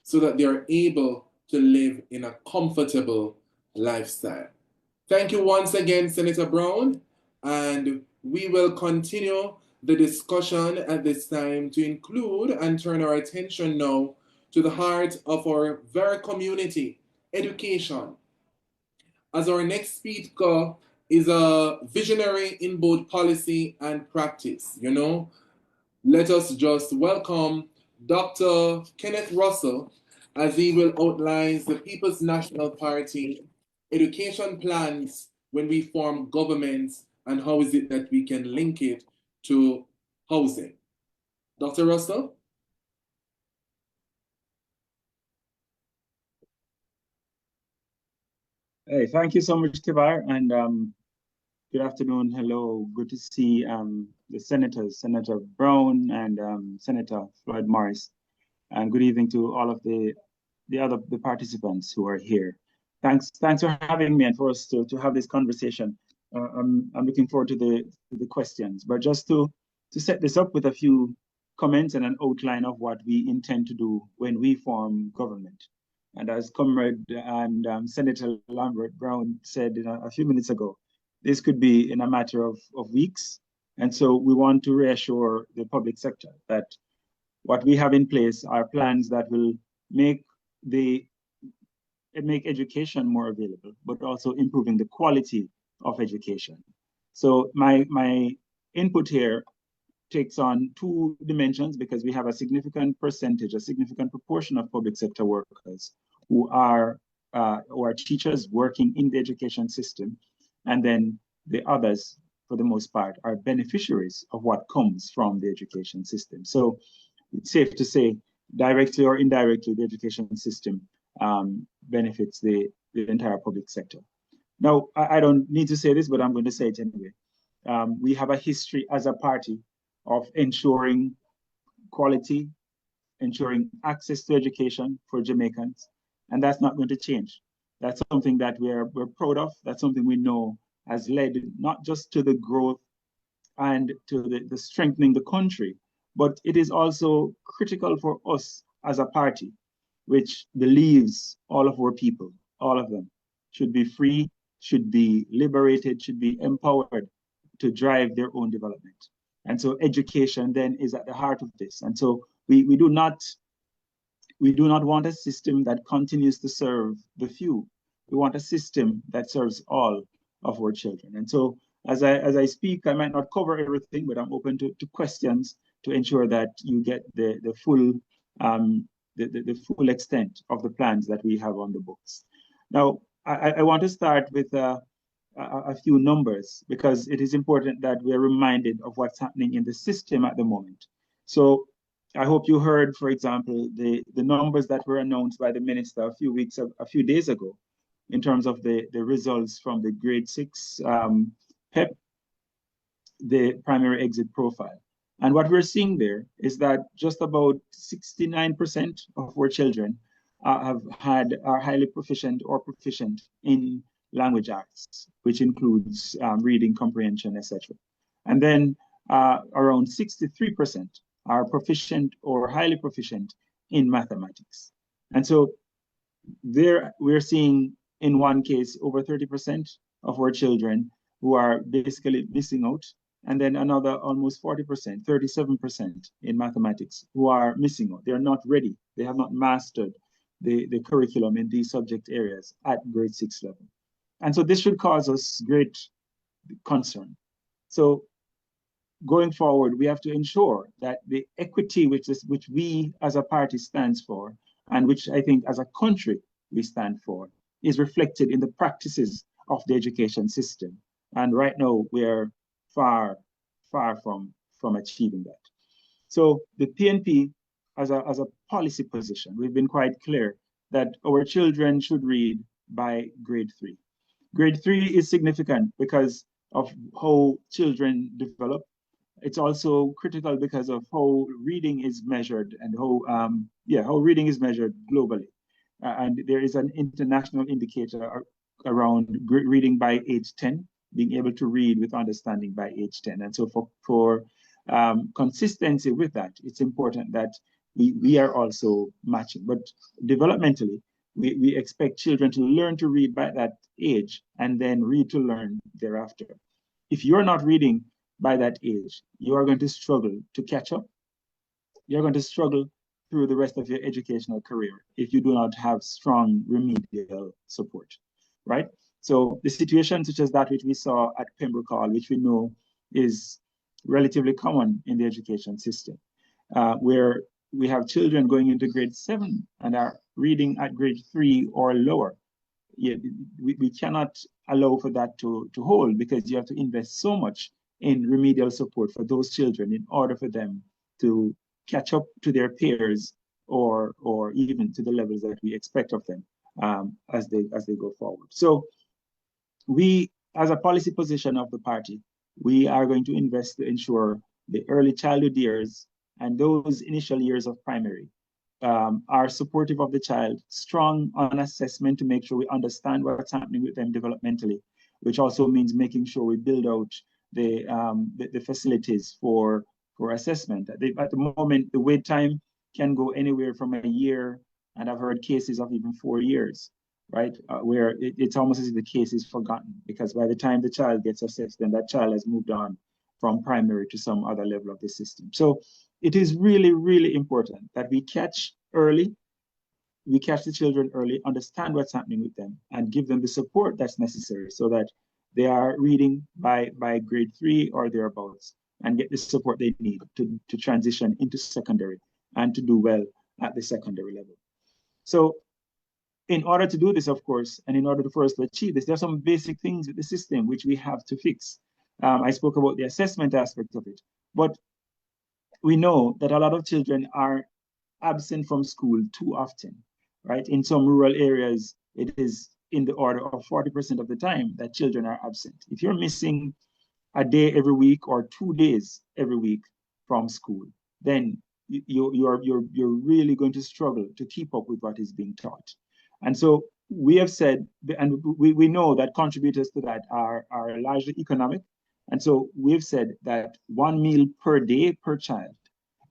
so that they are able to live in a comfortable lifestyle. Thank you once again, Senator Brown, and we will continue the discussion at this time to include and turn our attention now to the heart of our very community, education. As our next speaker is a visionary in both policy and practice, Let us just welcome Dr. Kenneth Russell as he will outline the People's National Party education plans when we form governments and how is it that we can link it to housing. Dr. Russell? Hey, thank you so much, Kibar, and good afternoon. Hello, good to see the senators, Senator Brown and Senator Floyd Morris, and good evening to all of the other participants who are here. Thanks for having me and for us to have this conversation. I'm looking forward to the questions, but just to set this up with a few comments and an outline of what we intend to do when we form government. And as Comrade and Senator Lambert Brown said a few minutes ago, this could be in a matter of weeks. And so we want to reassure the public sector that what we have in place are plans that will make education more available, but also improving the quality of education. So my input here takes on two dimensions because we have a significant percentage, a significant proportion of public sector workers who are teachers working in the education system. And then the others, for the most part, are beneficiaries of what comes from the education system. So it's safe to say, directly or indirectly, the education system benefits the entire public sector. Now, I don't need to say this, but I'm going to say it anyway. We have a history as a party of ensuring quality, ensuring access to education for Jamaicans, and that's not going to change. That's something that we're proud of. That's something we know has led not just to the growth and to the strengthening the country, but it is also critical for us as a party, which believes all of our people, all of them, should be free, should be liberated, should be empowered to drive their own development. And so education then is at the heart of this. And so we do not want a system that continues to serve the few. We want a system that serves all of our children. And so as I speak, I might not cover everything, but I'm open to questions to ensure that you get the full the full extent of the plans that we have on the books. Now, I want to start with a few numbers, because it is important that we're reminded of what's happening in the system at the moment. So I hope you heard, for example, the numbers that were announced by the minister a few days ago in terms of the results from the grade 6 PEP, the primary exit profile. And what we're seeing there is that just about 69% of our children are highly proficient or proficient in language arts, which includes reading comprehension, etc. And then around 63% are proficient or highly proficient in mathematics. And so there we're seeing in one case over 30% of our children who are basically missing out, and then another almost 40%, 37% in mathematics who are missing out. They're not ready. They have not mastered the curriculum in these subject areas at grade 6 level. And so this should cause us great concern. So going forward, we have to ensure that the equity which we as a party stands for, and which I think as a country we stand for, is reflected in the practices of the education system. And right now we are far from achieving that. So the PNP, as a policy position, we've been quite clear that our children should read by grade 3. Grade 3 is significant because of how children develop. It's also critical because of how reading is measured and how reading is measured globally. And there is an international indicator around reading by age 10, being able to read with understanding by age 10. And so for consistency with that, it's important that we are also matching. But developmentally, we expect children to learn to read by that age and then read to learn thereafter. If you're not reading by that age, you are going to struggle to catch up. You're going to struggle through the rest of your educational career if you do not have strong remedial support, right? So the situation such as that which we saw at Pembroke Hall, which we know is relatively common in the education system, where we have children going into grade 7 and are reading at grade 3 or lower. We cannot allow for that to hold, because you have to invest so much in remedial support for those children in order for them to catch up to their peers or even to the levels that we expect of them as they go forward. So we, as a policy position of the party, we are going to invest to ensure the early childhood years and those initial years of primary are supportive of the child, strong on assessment to make sure we understand what's happening with them developmentally, which also means making sure we build out the facilities for assessment. At the moment, the wait time can go anywhere from a year, and I've heard cases of even 4 years, right? Where it's almost as if the case is forgotten, because by the time the child gets assessed, then that child has moved on from primary to some other level of the system. So it is really, really important that we catch early, we catch the children early, understand what's happening with them, and give them the support that's necessary so that they are reading by grade 3 or thereabouts, and get the support they need to transition into secondary and to do well at the secondary level. So in order to do this, of course, and in order for us to achieve this, there are some basic things with the system which we have to fix. I spoke about the assessment aspect of it, but we know that a lot of children are absent from school too often, right? In some rural areas, it is in the order of 40% of the time that children are absent. If you're missing a day every week or 2 days every week from school, then you're really going to struggle to keep up with what is being taught. And so we have said, and we know that contributors to that are largely economic. And so we've said that 1 meal per day per child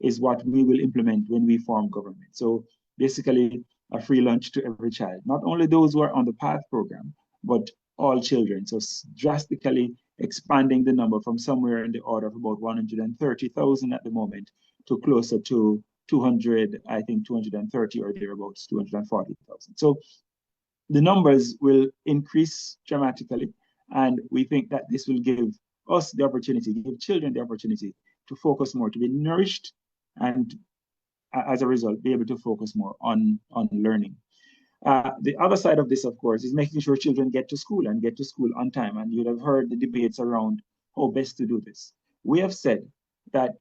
is what we will implement when we form government. So basically a free lunch to every child, not only those who are on the PATH program, but all children. So drastically expanding the number from somewhere in the order of about 130,000 at the moment to closer to 200, I think 230 or thereabouts, 240,000. So the numbers will increase dramatically. And we think that this will give us the opportunity, give children the opportunity to focus more, to be nourished and as a result, be able to focus more on learning. The other side of this, of course, is making sure children get to school and get to school on time. And you'd have heard the debates around how best to do this. We have said that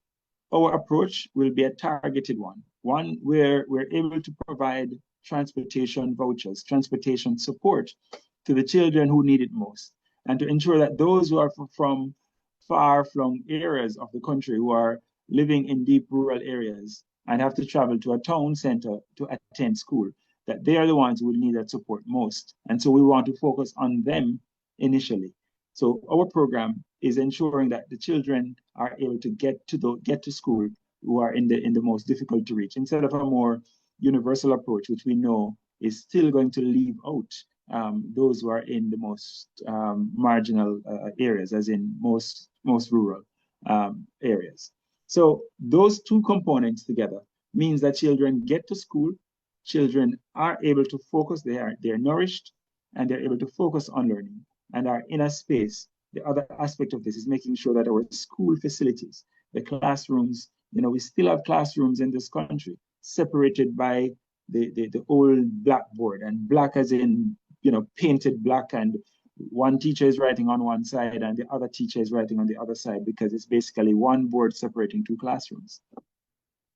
our approach will be a targeted one where we're able to provide transportation vouchers, transportation support to the children who need it most, and to ensure that those who are from far-flung areas of the country, who are living in deep rural areas and have to travel to a town center to attend school, that they are the ones who will need that support most. And so we want to focus on them initially. So our program is ensuring that the children are able to get to school who are in the most difficult to reach, instead of a more universal approach, which we know is still going to leave out those who are in the most marginal areas, as in most rural areas. So those two components together means that children get to school, children are able to focus, they're nourished, and they're able to focus on learning and are in a space. The other aspect of this is making sure that our school facilities, the classrooms, we still have classrooms in this country separated by the old blackboard, and black as in, painted black, and one teacher is writing on one side and the other teacher is writing on the other side, because it's basically one board separating two classrooms.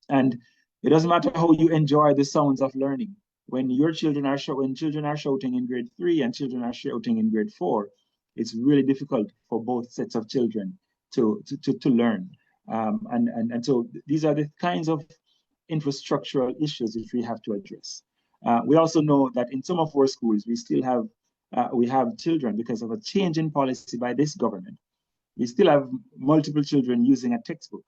And it doesn't matter how you enjoy the sounds of learning. When children are shouting in grade 3 and children are shouting in grade 4, it's really difficult for both sets of children to learn. And so these are the kinds of infrastructural issues which we have to address. We also know that in some of our schools, we have children, because of a change in policy by this government, we still have multiple children using a textbook,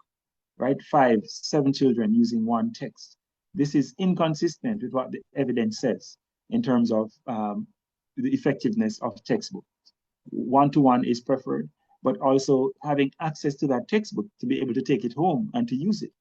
right? 5, 7 children using one text. This is inconsistent with what the evidence says in terms of the effectiveness of textbook. One-to-one is preferred, but also having access to that textbook to be able to take it home and to use it,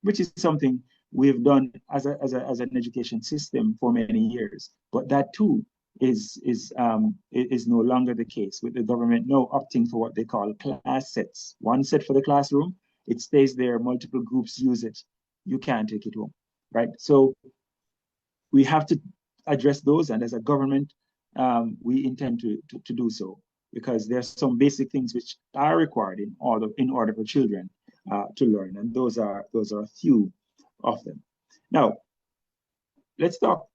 which is something we've done as an education system for many years. But that too is no longer the case, with the government now opting for what they call class sets. One set for the classroom, it stays there, multiple groups use it, you can't take it home, right? So we have to address those, and as a government, we intend to do so, because there's some basic things which are required in order for children to learn, and those are a few of them. Now, let's talk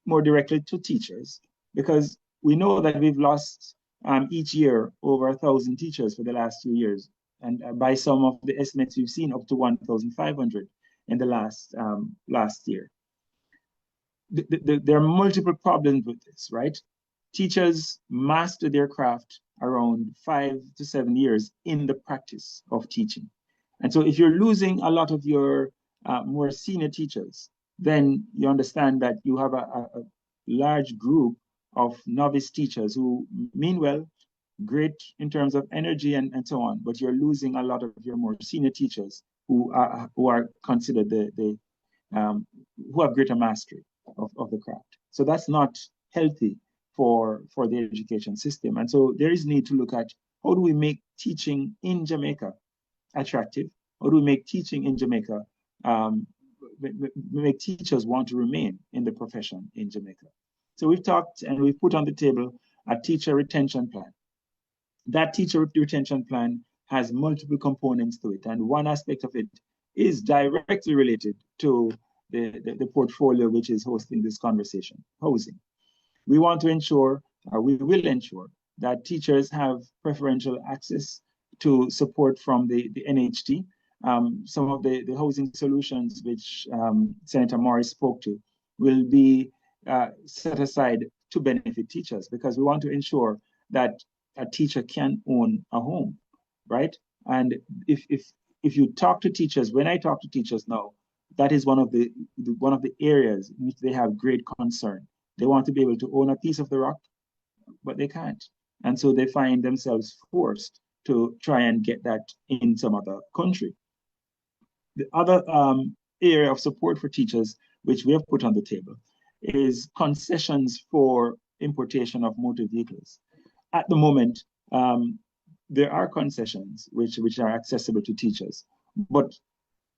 more directly to teachers, because we know that we've lost each year over 1,000 teachers for the last 2 years, and by some of the estimates we've seen up to 1,500 in the last year. There are multiple problems with this, right? Teachers master their craft around 5 to 7 years in the practice of teaching. And so if you're losing a lot of your more senior teachers, then you understand that you have a large group of novice teachers who mean well, great in terms of energy and so on, but you're losing a lot of your more senior teachers who are considered who have greater mastery of the craft. So that's not healthy for the education system. And so there is need to look at, how do we make teaching in Jamaica attractive? How do we make teaching in Jamaica, make teachers want to remain in the profession in Jamaica? So we've talked and we've put on the table a teacher retention plan. That teacher retention plan has multiple components to it. And one aspect of it is directly related to the portfolio which is hosting this conversation, housing. We want to ensure, or we will ensure, that teachers have preferential access to support from the NHT. Some of the housing solutions which Senator Morris spoke to will be set aside to benefit teachers, because we want to ensure that a teacher can own a home, right? And if you talk to teachers, when I talk to teachers now, that is one of the areas in which they have great concern. They want to be able to own a piece of the rock, but they can't. And so they find themselves forced to try and get that in some other country. The other area of support for teachers, which we have put on the table, is concessions for importation of motor vehicles. At the moment, there are concessions which are accessible to teachers, but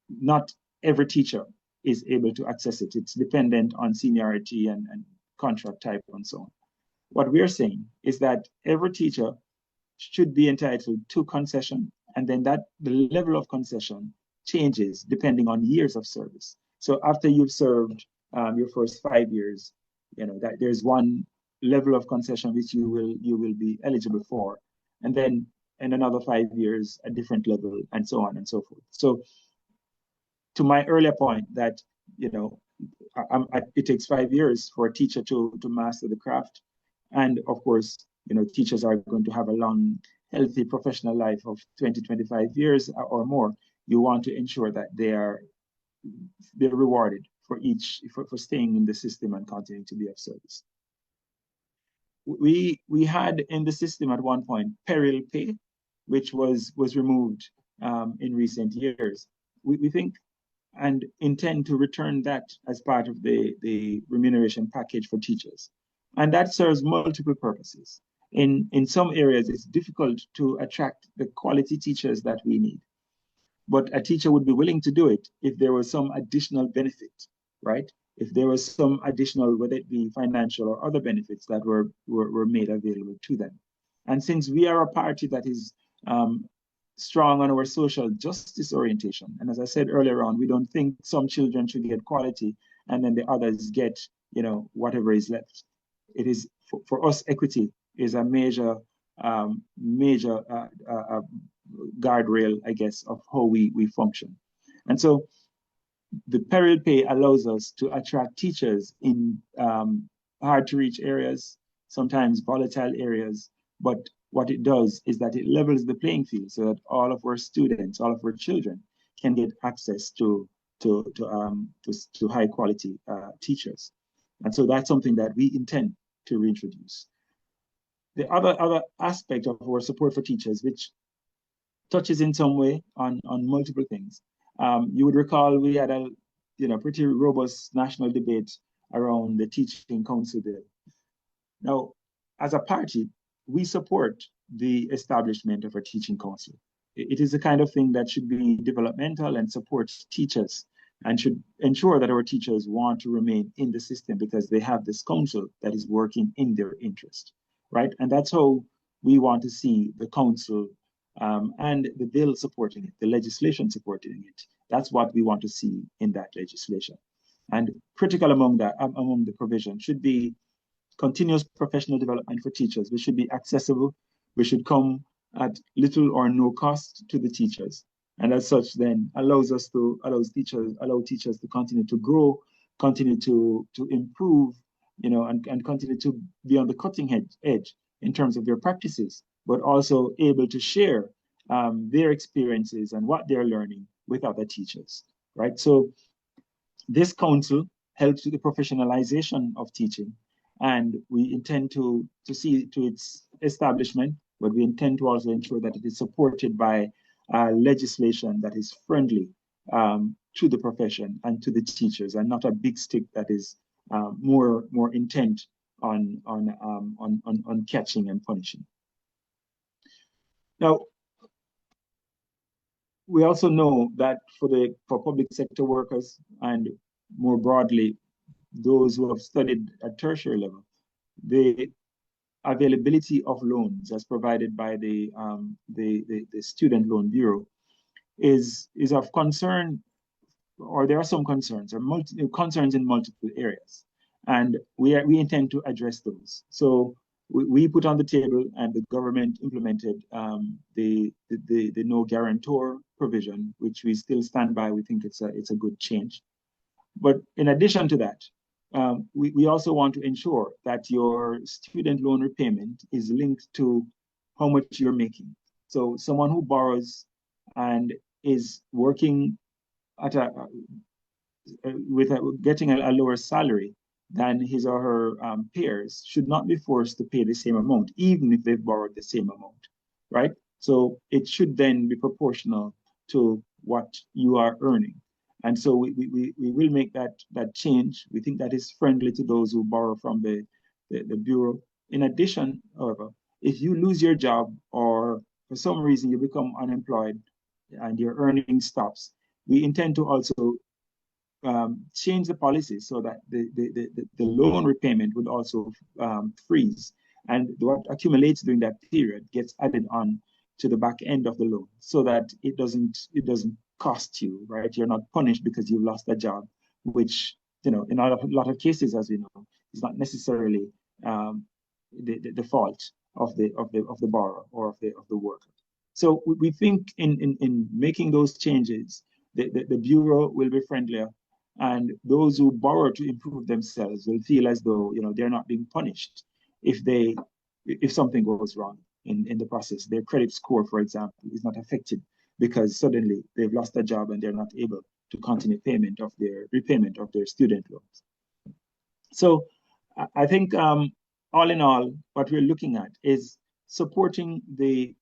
not every teacher is able to access it. It's dependent on seniority and contract type and so on. What we're saying is that every teacher should be entitled to concession, and then the level of concession changes depending on years of service. So after you've served your first 5 years, that there's one level of concession which you will be eligible for, and then in another 5 years a different level, and so on and so forth. So to my earlier point that it takes 5 years for a teacher to master the craft, and of course teachers are going to have a long, healthy professional life of 20-25 years or more. You want to ensure that they're rewarded for staying in the system and continuing to be of service. We had in the system at one point peril pay, which was removed in recent years. We think and intend to return that as part of the remuneration package for teachers. And that serves multiple purposes. In some areas, it's difficult to attract the quality teachers that we need. But a teacher would be willing to do it if there was some additional benefit, right? If there was some additional, whether it be financial or other benefits that were made available to them. And since we are a party that is strong on our social justice orientation, and as I said earlier on, we don't think some children should get quality and then the others get, whatever is left. It is, for us, equity is a major guardrail, I guess, of how we function. And so the peril pay allows us to attract teachers in hard to reach areas, sometimes volatile areas, but what it does is that it levels the playing field so that all of our students, all of our children can get access to high quality teachers. And so that's something that we intend to reintroduce. The other aspect of our support for teachers, which touches in some way on multiple things. You would recall we had a pretty robust national debate around the Teaching Council bill. Now, as a party, we support the establishment of a Teaching Council. It is the kind of thing that should be developmental and support teachers and should ensure that our teachers want to remain in the system because they have this council that is working in their interest, right? And that's how we want to see the council and the bill supporting it, the legislation supporting it. That's what we want to see in that legislation. And critical among the provision should be continuous professional development for teachers. We should be accessible. We should come at little or no cost to the teachers. And as such, then allow teachers to continue to grow, continue to improve, and continue to be on the cutting edge in terms of their practices, but also able to share their experiences and what they're learning with other teachers, right? So this council helps with the professionalization of teaching, and we intend to see to its establishment, but we intend to also ensure that it is supported by legislation that is friendly to the profession and to the teachers, and not a big stick that is more intent on catching and punishing. Now, we also know that for public sector workers and more broadly, those who have studied at tertiary level, the availability of loans as provided by the Student Loan Bureau is of concern, or there are some concerns, or concerns in multiple areas, and we intend to address those. So we put on the table, and the government implemented the no guarantor provision, which we still stand by. We think it's a good change. But in addition to that, we also want to ensure that your student loan repayment is linked to how much you're making. So someone who borrows and is working at getting a lower salary than his or her peers should not be forced to pay the same amount, even if they've borrowed the same amount, right? So it should then be proportional to what you are earning. And so we will make that change. We think that is friendly to those who borrow from the Bureau. In addition, however, if you lose your job or for some reason you become unemployed and your earning stops, we intend to also change the policy so that the loan repayment would also freeze, and what accumulates during that period gets added on to the back end of the loan, so that it doesn't cost you, right? You're not punished because you lost a job, which, you know, in a lot of cases, as we know, is not necessarily the fault of the borrower or of the worker. So we think in making those changes, the bureau will be friendlier, and those who borrow to improve themselves will feel as though, you know, they're not being punished if something goes wrong in the process. Their credit score, for example, is not affected because suddenly they've lost a job and they're not able to continue repayment of their student loans. So I think all in all, what we're looking at is supporting the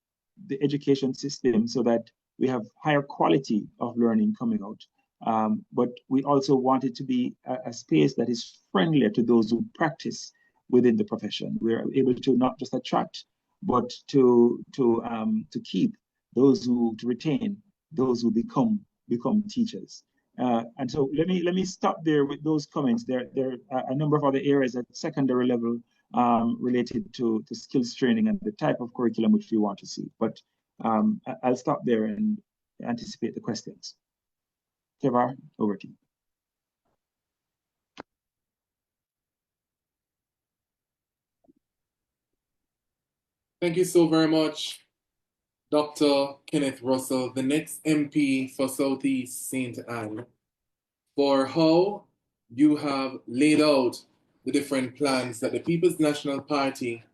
education system so that we have higher quality of learning coming out. But we also want it to be a space that is friendlier to those who practice within the profession. We're able to not just attract, but to keep to retain those who become teachers. And so let me stop there with those comments. There are a number of other areas at secondary level related to skills training and the type of curriculum which we want to see. But I'll stop there and anticipate the questions. Tevar, over to you. Thank you so very much, Dr. Kenneth Russell, the next MP for Southeast St. Anne, for how you have laid out the different plans that the People's National Party,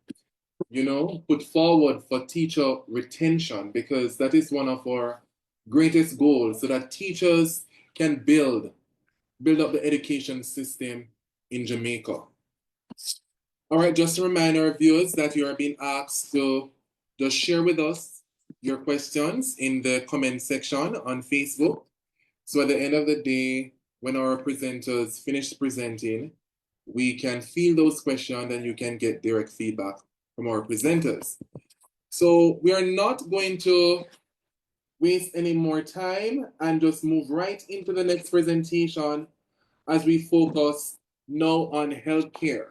you know, put forward for teacher retention, because that is one of our greatest goals, so that teachers can build up the education system in Jamaica. All right, just to remind our viewers that you are being asked to just share with us your questions in the comment section on Facebook. So at the end of the day, when our presenters finish presenting, we can field those questions and you can get direct feedback from our presenters. So we are not going to waste any more time and just move right into the next presentation as we focus now on healthcare.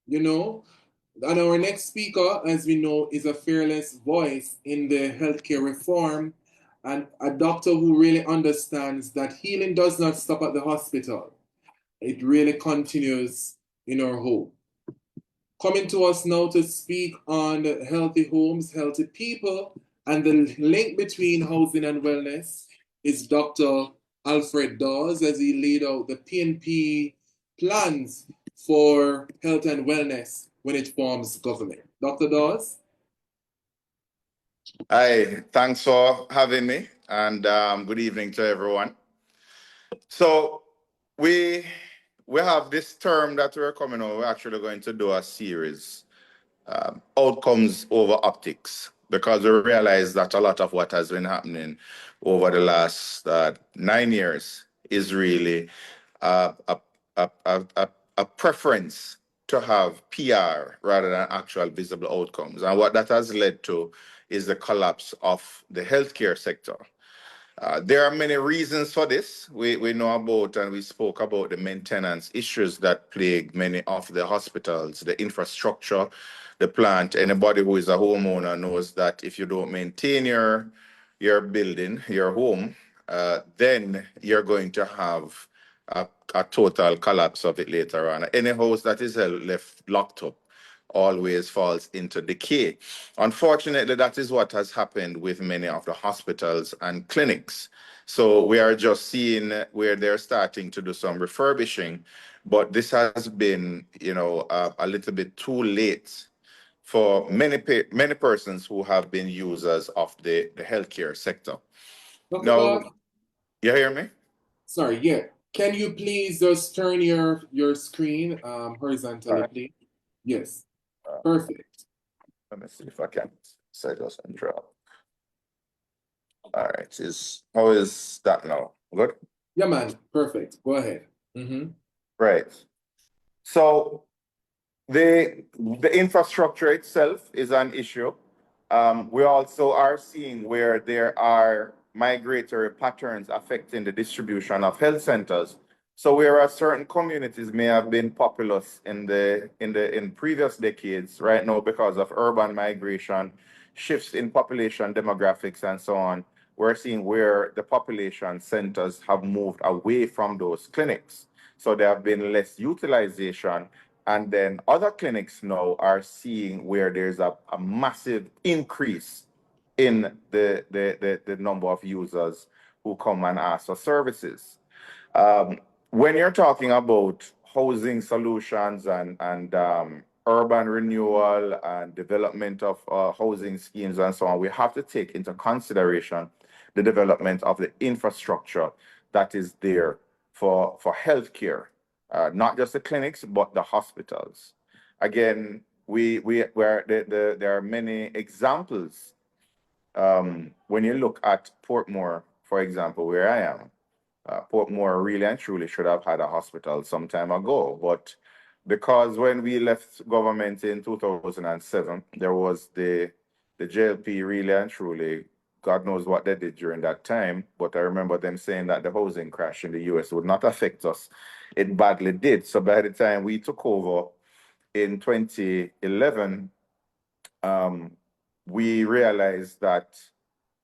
You know, and our next speaker, as we know, is a fearless voice in the healthcare reform, and a doctor who really understands that healing does not stop at the hospital. It really continues in our home. Coming to us now to speak on healthy homes, healthy people, and the link between housing and wellness is Dr. Alfred Dawes, as he laid out the PNP plans for health and wellness when it forms government. Dr. Dawes? Hi, thanks for having me, and good evening to everyone. So we have this term that we're coming over. We're actually going to do a series, outcomes over optics, because we realize that a lot of what has been happening over the last 9 years is really a preference to have PR rather than actual visible outcomes. And what that has led to is the collapse of the healthcare sector. There are many reasons for this. We know about, and we spoke about, the maintenance issues that plague many of the hospitals, the infrastructure, the plant. Anybody who is a homeowner knows that if you don't maintain your building, your home, then you're going to have a total collapse of it later on. Any house that is left locked up always falls into decay. Unfortunately, that is what has happened with many of the hospitals and clinics. So we are just seeing where they're starting to do some refurbishing, but this has been, you know, a little bit too late for many persons who have been users of the healthcare sector. Dr. Now, Dawes? you hear me? Sorry, yeah. Can you please just turn your screen horizontally, please? Yes. Perfect. Let me see if I can set us and drop. All right. How is that now? Good? Yeah, man. Perfect. Go ahead. Right. So the infrastructure itself is an issue. We also are seeing where there are migratory patterns affecting the distribution of health centers. So whereas certain communities may have been populous in previous decades, right now because of urban migration, shifts in population demographics and so on, we're seeing where the population centers have moved away from those clinics. So there have been less utilization, and then other clinics now are seeing where there's a massive increase in the number of users who come and ask for services. When you're talking about housing solutions and urban renewal and development of housing schemes and so on, we have to take into consideration the development of the infrastructure that is there for healthcare, not just the clinics, but the hospitals. Again, there are many examples. When you look at Portmore, for example, where I am, Portmore really and truly should have had a hospital some time ago, but because when we left government in 2007, there was the JLP really and truly, God knows what they did during that time, but I remember them saying that the housing crash in the US would not affect us. It badly did. So by the time we took over in 2011, we realized that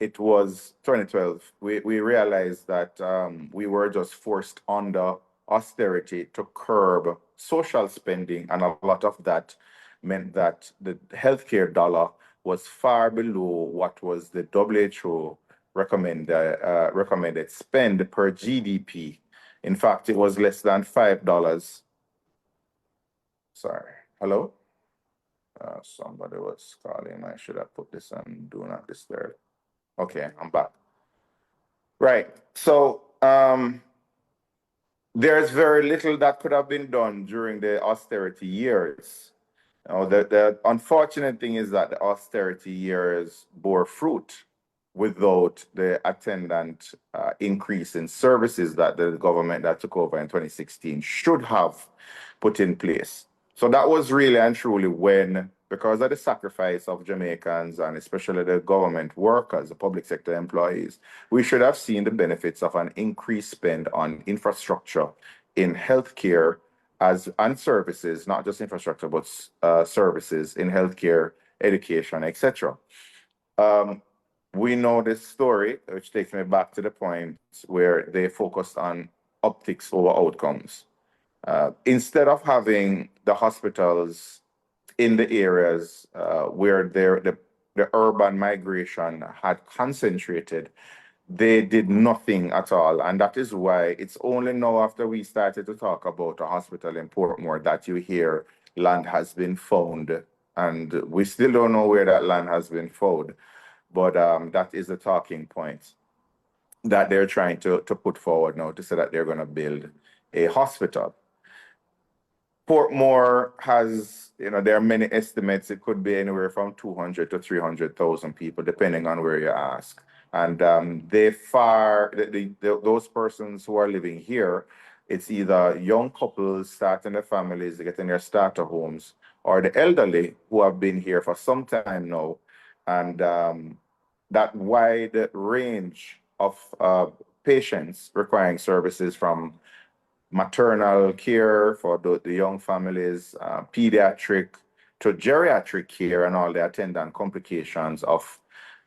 it was 2012. We realized that we were just forced under austerity to curb social spending, and a lot of that meant that the healthcare dollar was far below what was the WHO recommended spend per GDP. In fact, it was less than $5. Sorry. Hello? Somebody was calling. I should have put this on Do Not Disturb. Okay, I'm back. Right. So there's very little that could have been done during the austerity years. The unfortunate thing is that the austerity years bore fruit without the attendant increase in services that the government that took over in 2016 should have put in place. So that was really and truly when, because of the sacrifice of Jamaicans and especially the government workers, the public sector employees, we should have seen the benefits of an increased spend on infrastructure in healthcare and services, not just infrastructure, but services in healthcare, education, etc. We know this story, which takes me back to the point where they focused on optics over outcomes. Instead of having the hospitals in the areas where the urban migration had concentrated, they did nothing at all. And that is why it's only now after we started to talk about a hospital in Portmore that you hear land has been found. And we still don't know where that land has been found. But that is the talking point that they're trying to put forward now to say that they're going to build a hospital. Portmore has, there are many estimates. It could be anywhere from 200 to 300,000 people, depending on where you ask. And those persons who are living here, it's either young couples starting their families, getting their starter homes, or the elderly who have been here for some time now. And that wide range of patients requiring services from maternal care for the young families, pediatric to geriatric care, and all the attendant complications of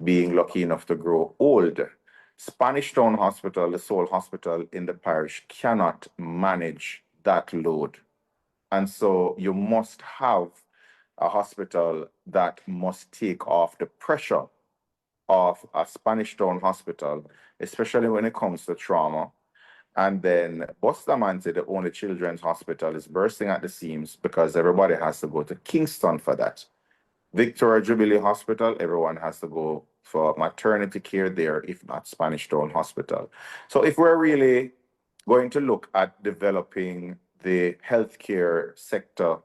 being lucky enough to grow old. Spanish Town Hospital, the sole hospital in the parish, cannot manage that load. And so you must have a hospital that must take off the pressure of a Spanish Town Hospital, especially when it comes to trauma. And then Bustamante, the only children's hospital, is bursting at the seams because everybody has to go to Kingston for that. Victoria Jubilee Hospital, everyone has to go for maternity care there, if not Spanish Town Hospital. So if we're really going to look at developing the healthcare sector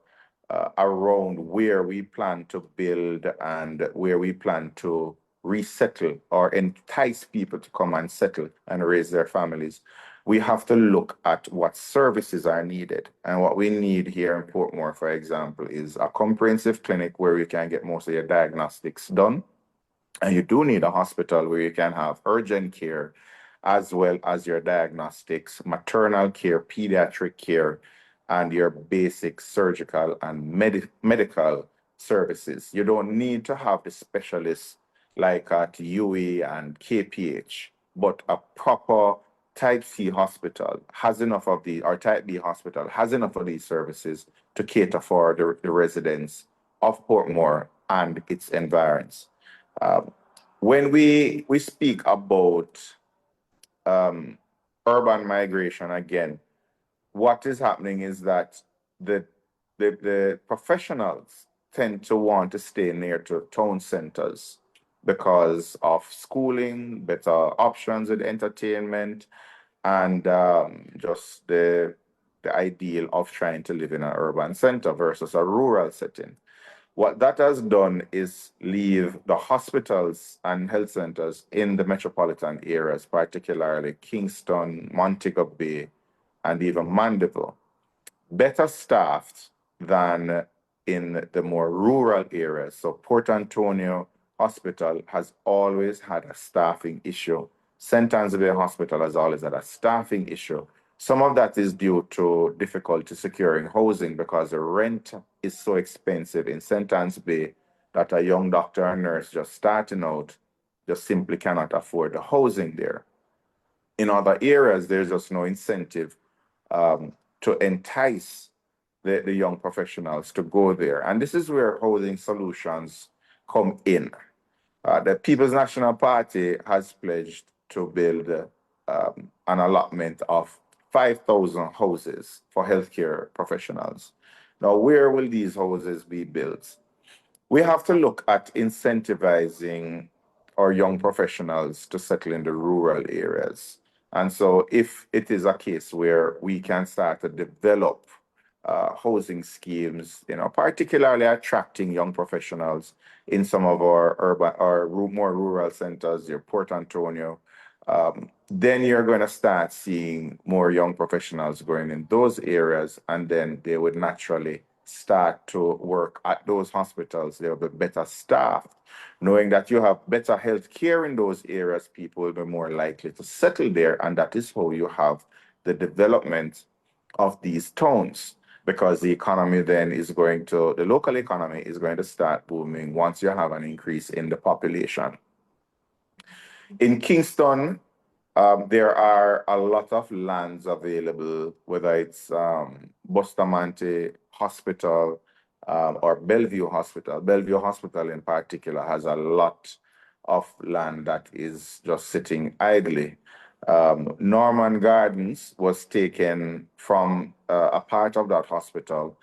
around where we plan to build and where we plan to resettle or entice people to come and settle and raise their families, we have to look at what services are needed. And what we need here in Portmore, for example, is a comprehensive clinic where you can get most of your diagnostics done. And you do need a hospital where you can have urgent care as well as your diagnostics, maternal care, pediatric care, and your basic surgical and medical services. You don't need to have the specialists like at UE and KPH, but a proper type C hospital has enough of the, or type B hospital has enough of these services to cater for the residents of Portmore and its environs. When we speak about urban migration again, what is happening is that the, the professionals tend to want to stay near to town centers because of schooling, better options with entertainment, and just the ideal of trying to live in an urban center versus a rural setting. What that has done is leave the hospitals and health centers in the metropolitan areas, particularly Kingston, Montego Bay, and even Mandeville, better staffed than in the more rural areas. So Port Antonio Hospital has always had a staffing issue. St. Anne's Bay Hospital has always had a staffing issue. Some of that is due to difficulty securing housing because the rent is so expensive in St. Anne's Bay that a young doctor and nurse just starting out just simply cannot afford the housing there. In other areas, there's just no incentive to entice the young professionals to go there. And this is where housing solutions come in. The People's National Party has pledged to build an allotment of 5,000 houses for healthcare professionals. Now, where will these houses be built? We have to look at incentivizing our young professionals to settle in the rural areas. And so if it is a case where we can start to develop housing schemes, particularly attracting young professionals in some of our urban or more rural centers, your Port Antonio, then you're going to start seeing more young professionals going in those areas, and then they would naturally start to work at those hospitals. They'll be better staffed. Knowing that you have better health care in those areas, people will be more likely to settle there, and that is how you have the development of these towns, because the economy then is going to, the local economy is going to start booming once you have an increase in the population. In Kingston, there are a lot of lands available, whether it's Bustamante Hospital or Bellevue Hospital. Bellevue Hospital in particular has a lot of land that is just sitting idly. Norman Gardens was taken from a part of that hospital,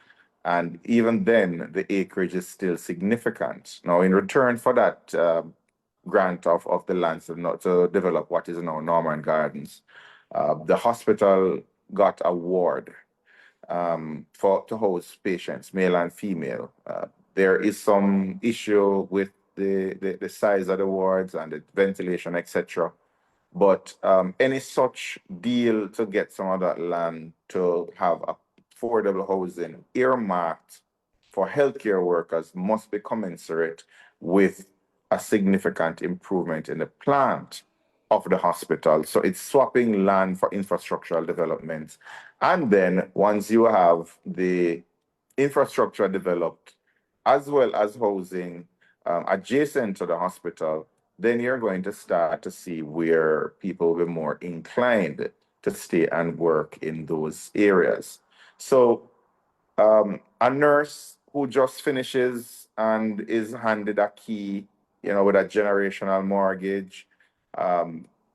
and even then the acreage is still significant. Now, in return for that grant of the lands to develop what is now Norman Gardens, the hospital got a ward to host patients, male and female. There is some issue with the size of the wards and the ventilation, etc. But any such deal to get some of that land to have affordable housing earmarked for healthcare workers must be commensurate with a significant improvement in the plant of the hospital. So it's swapping land for infrastructural development. And then once you have the infrastructure developed, as well as housing adjacent to the hospital, then you're going to start to see where people will be more inclined to stay and work in those areas. So a nurse who just finishes and is handed a key, with a generational mortgage,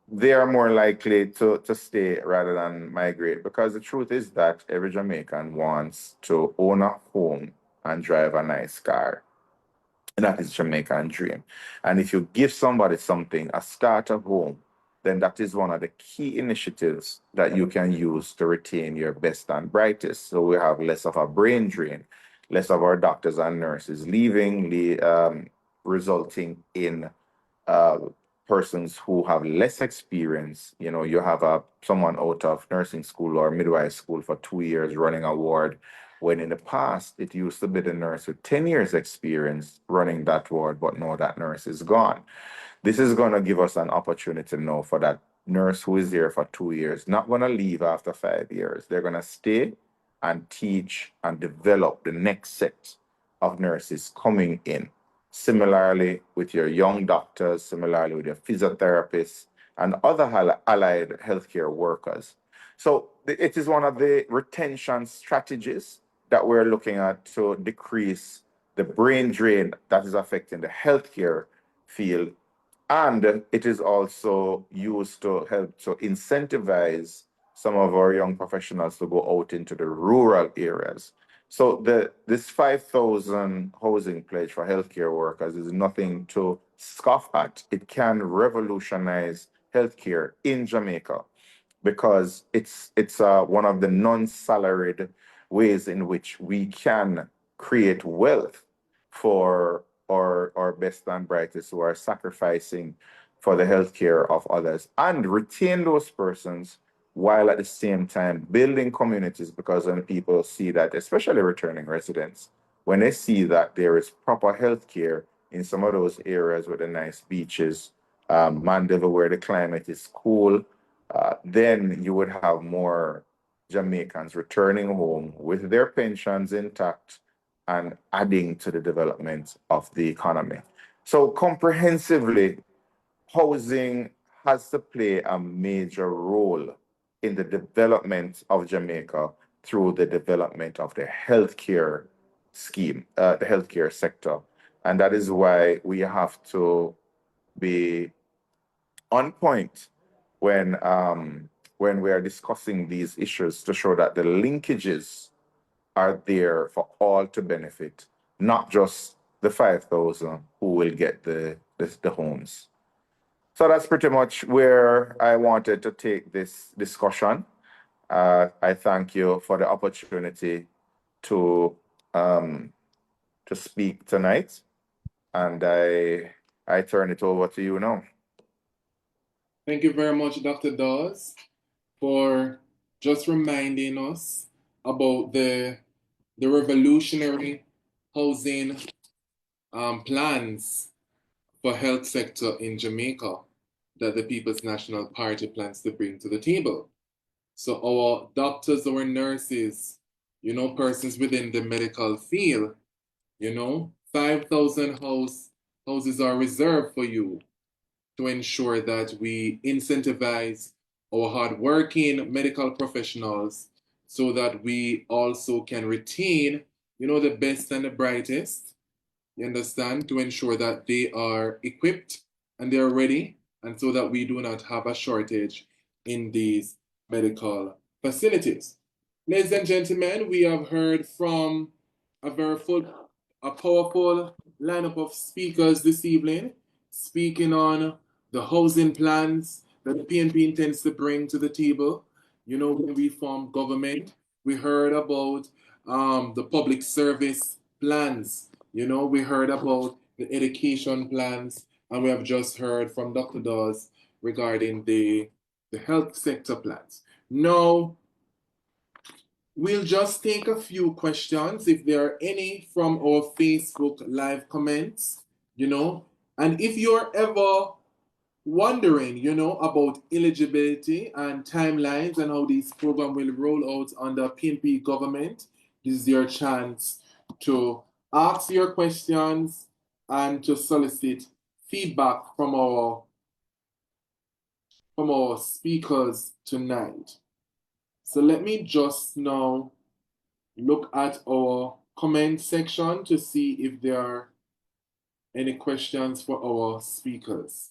they are more likely to stay rather than migrate, because the truth is that every Jamaican wants to own a home and drive a nice car. And that is Jamaican dream. And if you give somebody something, a starter home, then that is one of the key initiatives that you can use to retain your best and brightest. So we have less of a brain drain, less of our doctors and nurses leaving, resulting in persons who have less experience. You have someone out of nursing school or midwife school for 2 years running a ward, when in the past it used to be the nurse with 10 years experience running that ward, but now that nurse is gone. This is going to give us an opportunity now for that nurse who is there for 2 years, not going to leave after 5 years. They're going to stay and teach and develop the next set of nurses coming in. Similarly, with your young doctors, similarly with your physiotherapists and other allied healthcare workers. So it is one of the retention strategies that we're looking at to decrease the brain drain that is affecting the healthcare field. And it is also used to help to incentivize some of our young professionals to go out into the rural areas. So this 5,000 housing pledge for healthcare workers is nothing to scoff at. It can revolutionize healthcare in Jamaica because it's one of the non-salaried ways in which we can create wealth for our best and brightest who are sacrificing for the healthcare of others and retain those persons while at the same time building communities, because when people see that, especially returning residents, when they see that there is proper healthcare in some of those areas with the nice beaches, Mandeville where the climate is cool, then you would have more Jamaicans returning home with their pensions intact and adding to the development of the economy. So comprehensively, housing has to play a major role in the development of Jamaica through the development of the healthcare scheme, the healthcare sector. And that is why we have to be on point when we are discussing these issues to show that the linkages are there for all to benefit, not just the 5,000 who will get the homes. So that's pretty much where I wanted to take this discussion. I thank you for the opportunity to speak tonight, and I turn it over to you now. Thank you very much, Dr. Dawes, for just reminding us about the revolutionary housing plans for health sector in Jamaica that the People's National Party plans to bring to the table. So our doctors, our nurses, persons within the medical field, 5,000 houses are reserved for you to ensure that we incentivize our hardworking medical professionals so that we also can retain, the best and the brightest, you understand, to ensure that they are equipped and they are ready, and so that we do not have a shortage in these medical facilities. Ladies and gentlemen, we have heard from a powerful lineup of speakers this evening, speaking on the housing plans that the PNP intends to bring to the table. When we form government, we heard about the public service plans. We heard about the education plans, and we have just heard from Dr. Dawes regarding the health sector plans. Now, we'll just take a few questions if there are any from our Facebook live comments, and if you're ever wondering, about eligibility and timelines and how these programs will roll out under PNP government, this is your chance to ask your questions and to solicit feedback from our speakers tonight. So let me just now look at our comment section to see if there are any questions for our speakers.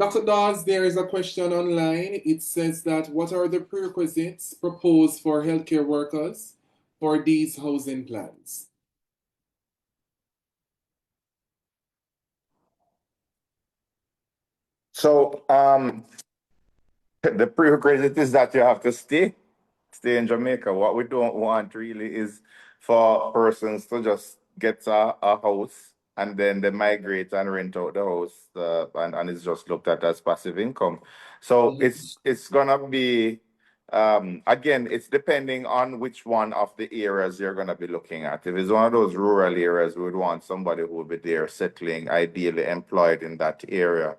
Dr. Dawes, there is a question online. It says that what are the prerequisites proposed for healthcare workers for these housing plans? So the prerequisite is that you have to stay in Jamaica. What we don't want really is for persons to just get a house and then they migrate and rent out the house, and it's just looked at as passive income. So it's gonna be again, it's depending on which one of the areas you're gonna be looking at. If it's one of those rural areas, we would want somebody who will be there settling, ideally employed in that area.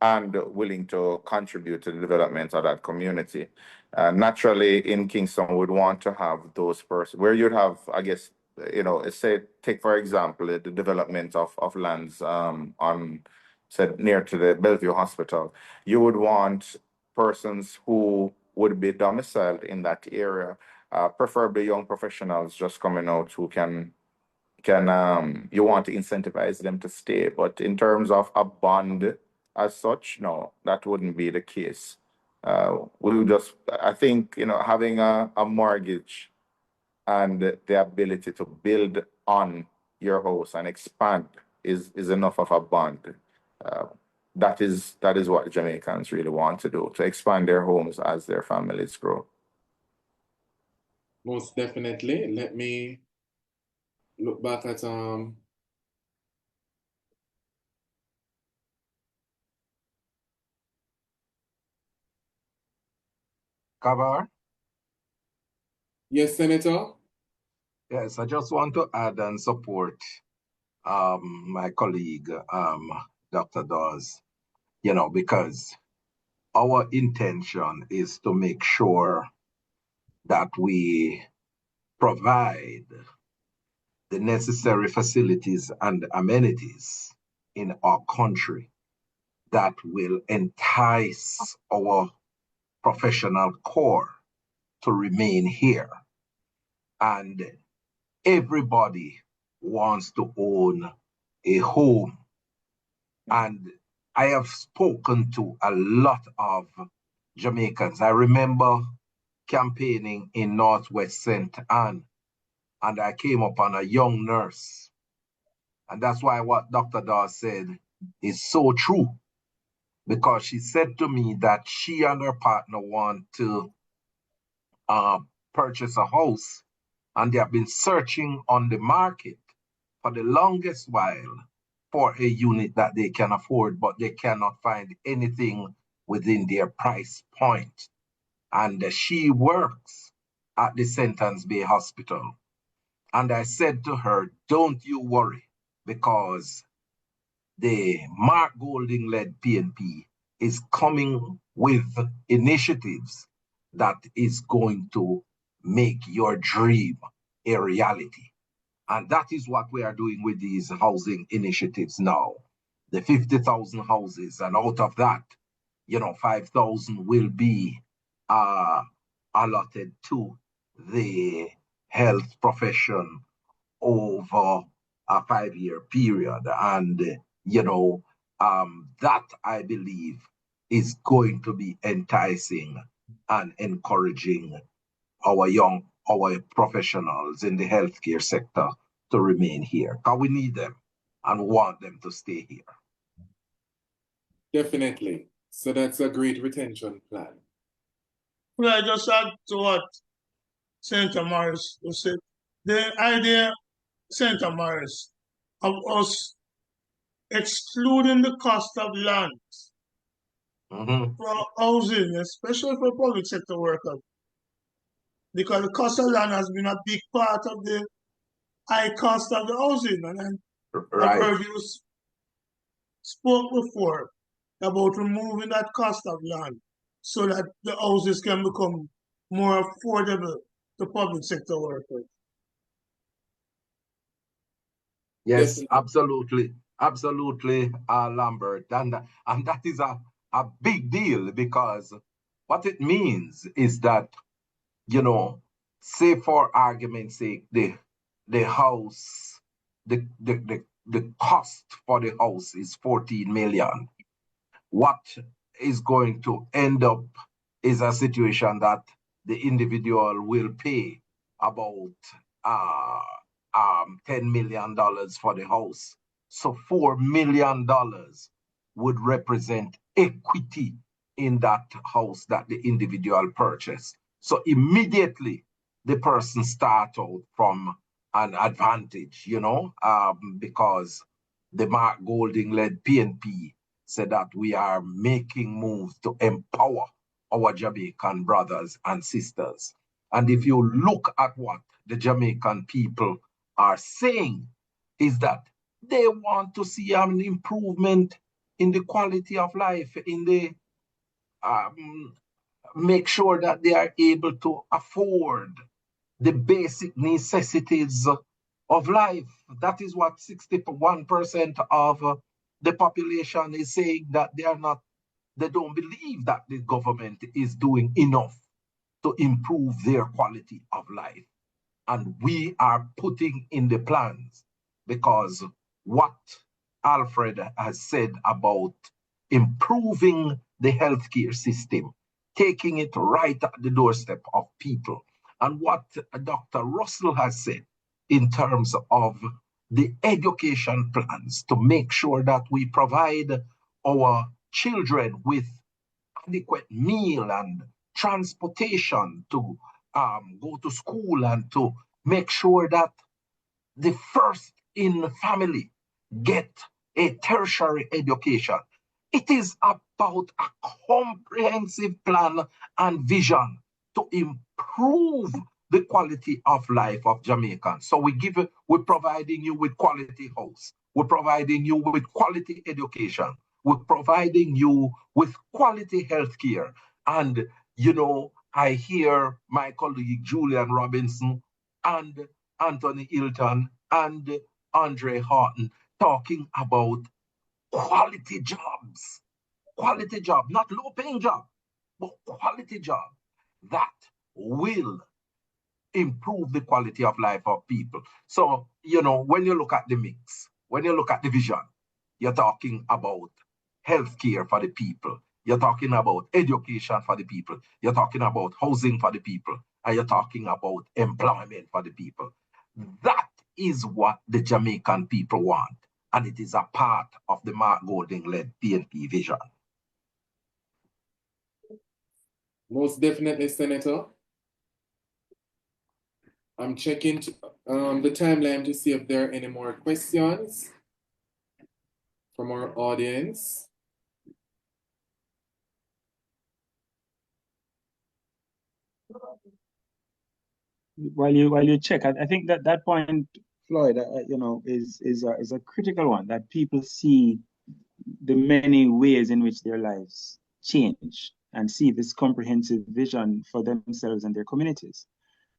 And willing to contribute to the development of that community. Naturally, in Kingston, we'd want to have those persons where you'd have, I guess, say, take for example, the development of lands on, said, near to the Bellevue Hospital. You would want persons who would be domiciled in that area, preferably young professionals just coming out who can you want to incentivize them to stay. But in terms of a bond as such, no, that wouldn't be the case. We would just, I think, having a mortgage and the ability to build on your house and expand is enough of a bond. That is what Jamaicans really want to do, to expand their homes as their families grow. Most definitely. Let me look back at Kavar? Yes, Senator. Yes, I just want to add and support my colleague, Dr. Dawes, because our intention is to make sure that we provide the necessary facilities and amenities in our country that will entice our professional core to remain here. And everybody wants to own a home. And I have spoken to a lot of Jamaicans. I remember campaigning in Northwest St. Anne, and I came upon a young nurse. And that's why what Dr. Dawes said is so true, because she said to me that she and her partner want to purchase a house, and they have been searching on the market for the longest while for a unit that they can afford, but they cannot find anything within their price point. And she works at the St. Anne's Bay Hospital. And I said to her, don't you worry, because the Mark Golding-led PNP is coming with initiatives that is going to make your dream a reality. And that is what we are doing with these housing initiatives now. The 50,000 houses, and out of that, 5,000 will be allotted to the health profession over a 5-year period. And, that I believe is going to be enticing and encouraging our professionals in the healthcare sector to remain here, because we need them and want them to stay here. Definitely. So that's a great retention plan. Well, I just add to what Senator Morris said. The idea, Senator Morris, of us excluding the cost of land for housing, especially for public sector workers, because the cost of land has been a big part of the high cost of the housing. And I've heard you spoke before about removing that cost of land so that the houses can become more affordable to public sector workers. Yes, absolutely. Absolutely, Lambert. And that is a big deal, because what it means is that, say for argument's sake, the house, the cost for the house is 14 million. what is going to end up is a situation that the individual will pay about $10 million for the house. So $4 million would represent equity in that house that the individual purchased. So immediately the person starts out from an advantage, because the Mark Golding-led PNP said that we are making moves to empower our Jamaican brothers and sisters. And if you look at what the Jamaican people are saying, is that they want to see an improvement in the quality of life, in the make sure that they are able to afford the basic necessities of life. That is what 61% of the population is saying, that they don't believe that the government is doing enough to improve their quality of life. And we are putting in the plans, because what Alfred has said about improving the healthcare system, taking it right at the doorstep of people, and what Dr. Russell has said in terms of the education plans to make sure that we provide our children with adequate meal and transportation to go to school, and to make sure that the first in the family get a tertiary education. It is about a comprehensive plan and vision to improve the quality of life of Jamaicans. So we're providing you with quality house. We're providing you with quality education. We're providing you with quality healthcare. And, I hear my colleague Julian Robinson and Anthony Hilton and Andre Horton talking about quality jobs, not low-paying job, but quality job that will improve the quality of life of people. So, when you look at the mix, when you look at the vision, you're talking about healthcare for the people. You're talking about education for the people. You're talking about housing for the people. And you're talking about employment for the people. That is what the Jamaican people want. And it is a part of the Mark Golding-led PNP vision. Most definitely, Senator. I'm checking the timeline to see if there are any more questions from our audience. While you check, I think that point, Floyd, is a critical one, that people see the many ways in which their lives change and see this comprehensive vision for themselves and their communities.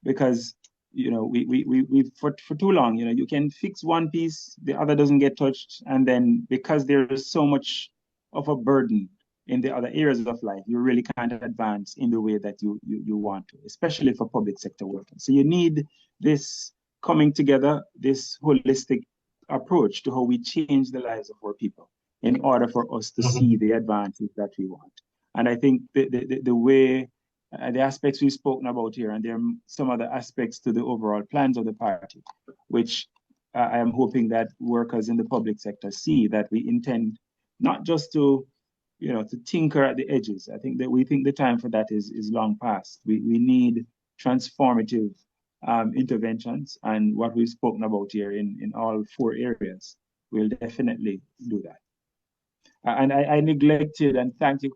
Because we for too long, you can fix one piece, the other doesn't get touched, and then because there is so much of a burden in the other areas of life, you really can't advance in the way that you want to, especially for public sector workers. So you need this coming together, this holistic approach to how we change the lives of our people in order for us to see the advances that we want. And I think the way, the aspects we've spoken about here, and there are some other aspects to the overall plans of the party, which I am hoping that workers in the public sector see, that we intend not just to tinker at the edges. I think that we think the time for that is long past. We need transformative interventions, and what we've spoken about here in all 4 areas will definitely do that. And I neglected, and thank you,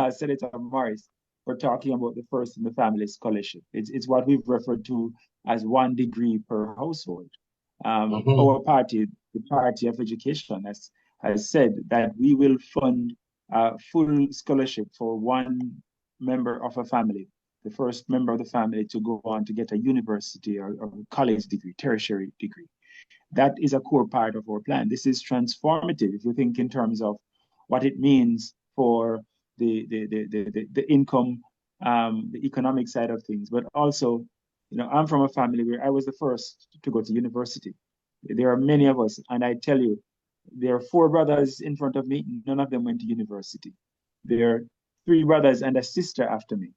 Senator Morris, for talking about the First in the Family Scholarship. It's what we've referred to as 1 degree per household. Our party, the Party of Education, has said that we will fund full scholarship for 1 member of a family, the first member of the family to go on to get a university or college degree, tertiary degree. That is a core part of our plan. This is transformative if you think in terms of what it means for the income, the economic side of things, but also, I'm from a family where I was the first to go to university. There are many of us, and I tell you, there are 4 brothers in front of me, none of them went to university. There are 3 brothers and a sister after me.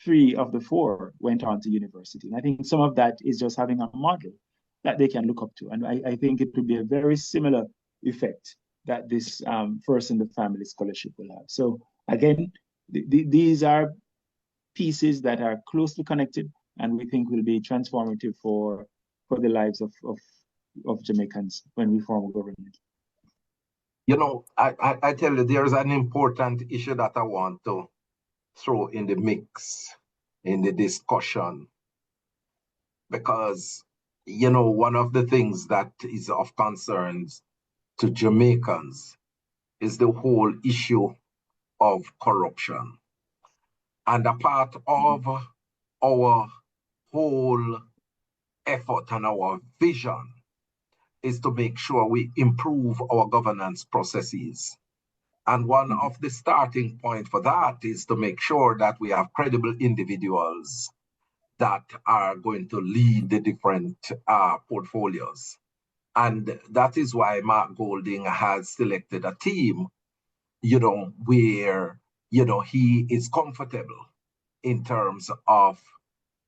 3 of the 4 went on to university. And I think some of that is just having a model that they can look up to. And I think it would be a very similar effect that this First in the Family Scholarship will have. So again, these are pieces that are closely connected and we think will be transformative for the lives of Jamaicans when we form a government. You know, I tell you, there's an important issue that I want to throw in the mix, in the discussion, because, you know, one of the things that is of concerns to Jamaicans is the whole issue of corruption. And a part of our whole effort and our vision is to make sure we improve our governance processes. And one of the starting points for that is to make sure that we have credible individuals that are going to lead the different portfolios. And that is why Mark Golding has selected a team, you know, where, you know, he is comfortable in terms of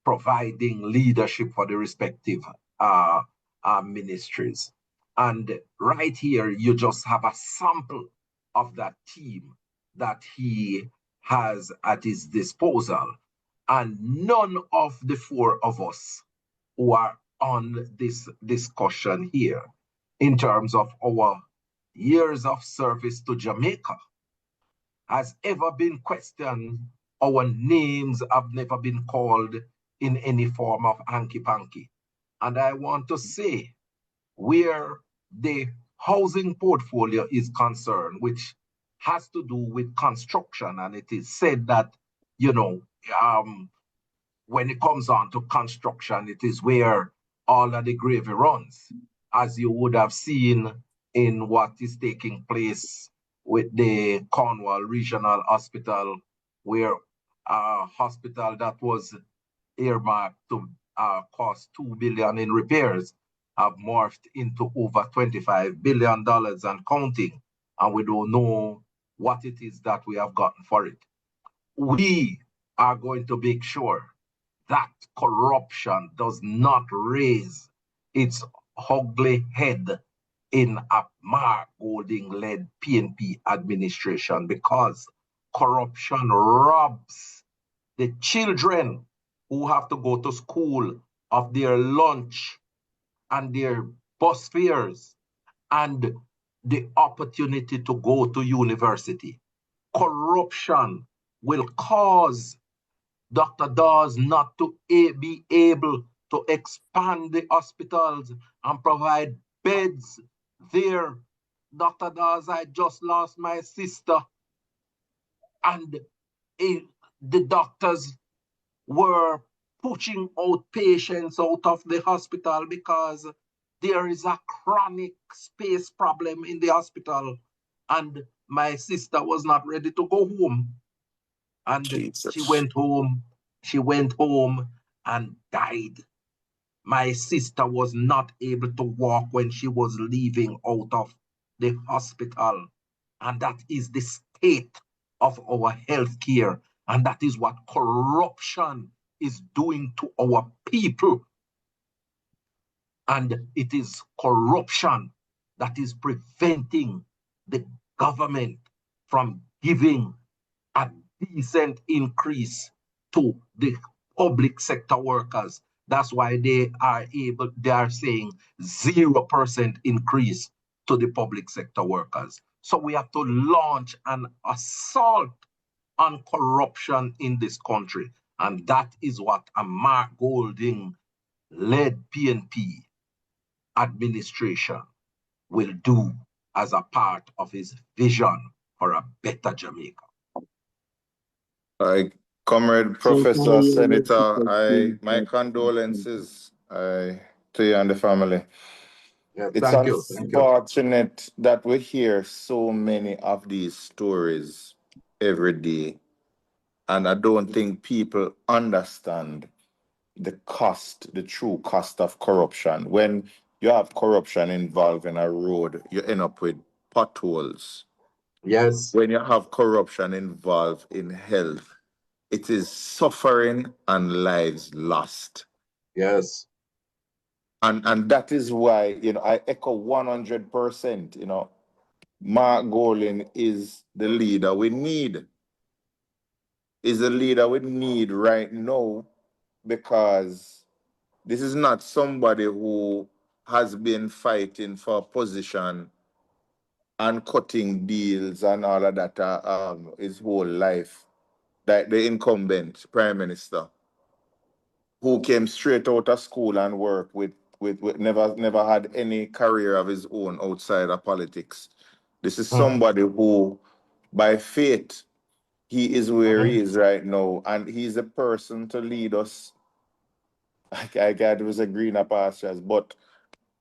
providing leadership for the respective ministries. And right here, you just have a sample of that team that he has at his disposal. And none of the 4 of us who are on this discussion here, in terms of our years of service to Jamaica, has ever been questioned. Our names have never been called in any form of hanky-panky. And I want to say, where the housing portfolio is concerned, which has to do with construction, and it is said that, you know, when it comes on to construction, it is where all of the gravy runs, as you would have seen in what is taking place with the Cornwall Regional Hospital, where a hospital that was earmarked to cost $2 billion in repairs have morphed into over $25 billion and counting, and we don't know what it is that we have gotten for it. We are going to make sure that corruption does not raise its ugly head in a Mark Golding-led PNP administration, because corruption robs the children who have to go to school of their lunch and their bus fares and the opportunity to go to university. Corruption will cause Dr. Dawes not to be able to expand the hospitals and provide beds there. Dr. Dawes, I just lost my sister, and the doctors were pushing out patients out of the hospital because there is a chronic space problem in the hospital, and my sister was not ready to go home. And Jesus. She went home and died. My sister was not able to walk when she was leaving out of the hospital. And that is the state of our healthcare. And that is what corruption is doing to our people. And it is corruption that is preventing the government from giving a decent increase to the public sector workers. That's why they are saying 0% increase to the public sector workers. So we have to launch an assault on corruption in this country. And that is what a Mark Golding-led PNP administration will do as a part of his vision for a better Jamaica. Comrade Professor Senator, my condolences to you and the family. Yeah, it's unfortunate that we hear so many of these stories every day, and I don't think people understand the true cost of corruption. When you have corruption involved in a road, you end up with potholes. Yes. When you have corruption involved in health, it is suffering and lives lost. Yes. And that is why, I echo 100%, Mark Golin is the leader we need. Is the leader we need right now, because this is not somebody who has been fighting for position and cutting deals and all of that his whole life. Like the incumbent prime minister, who came straight out of school and worked with never had any career of his own outside of politics. This is somebody who, by faith, he is where he is right now, and he's a person to lead us. I can't was a greener pastures, but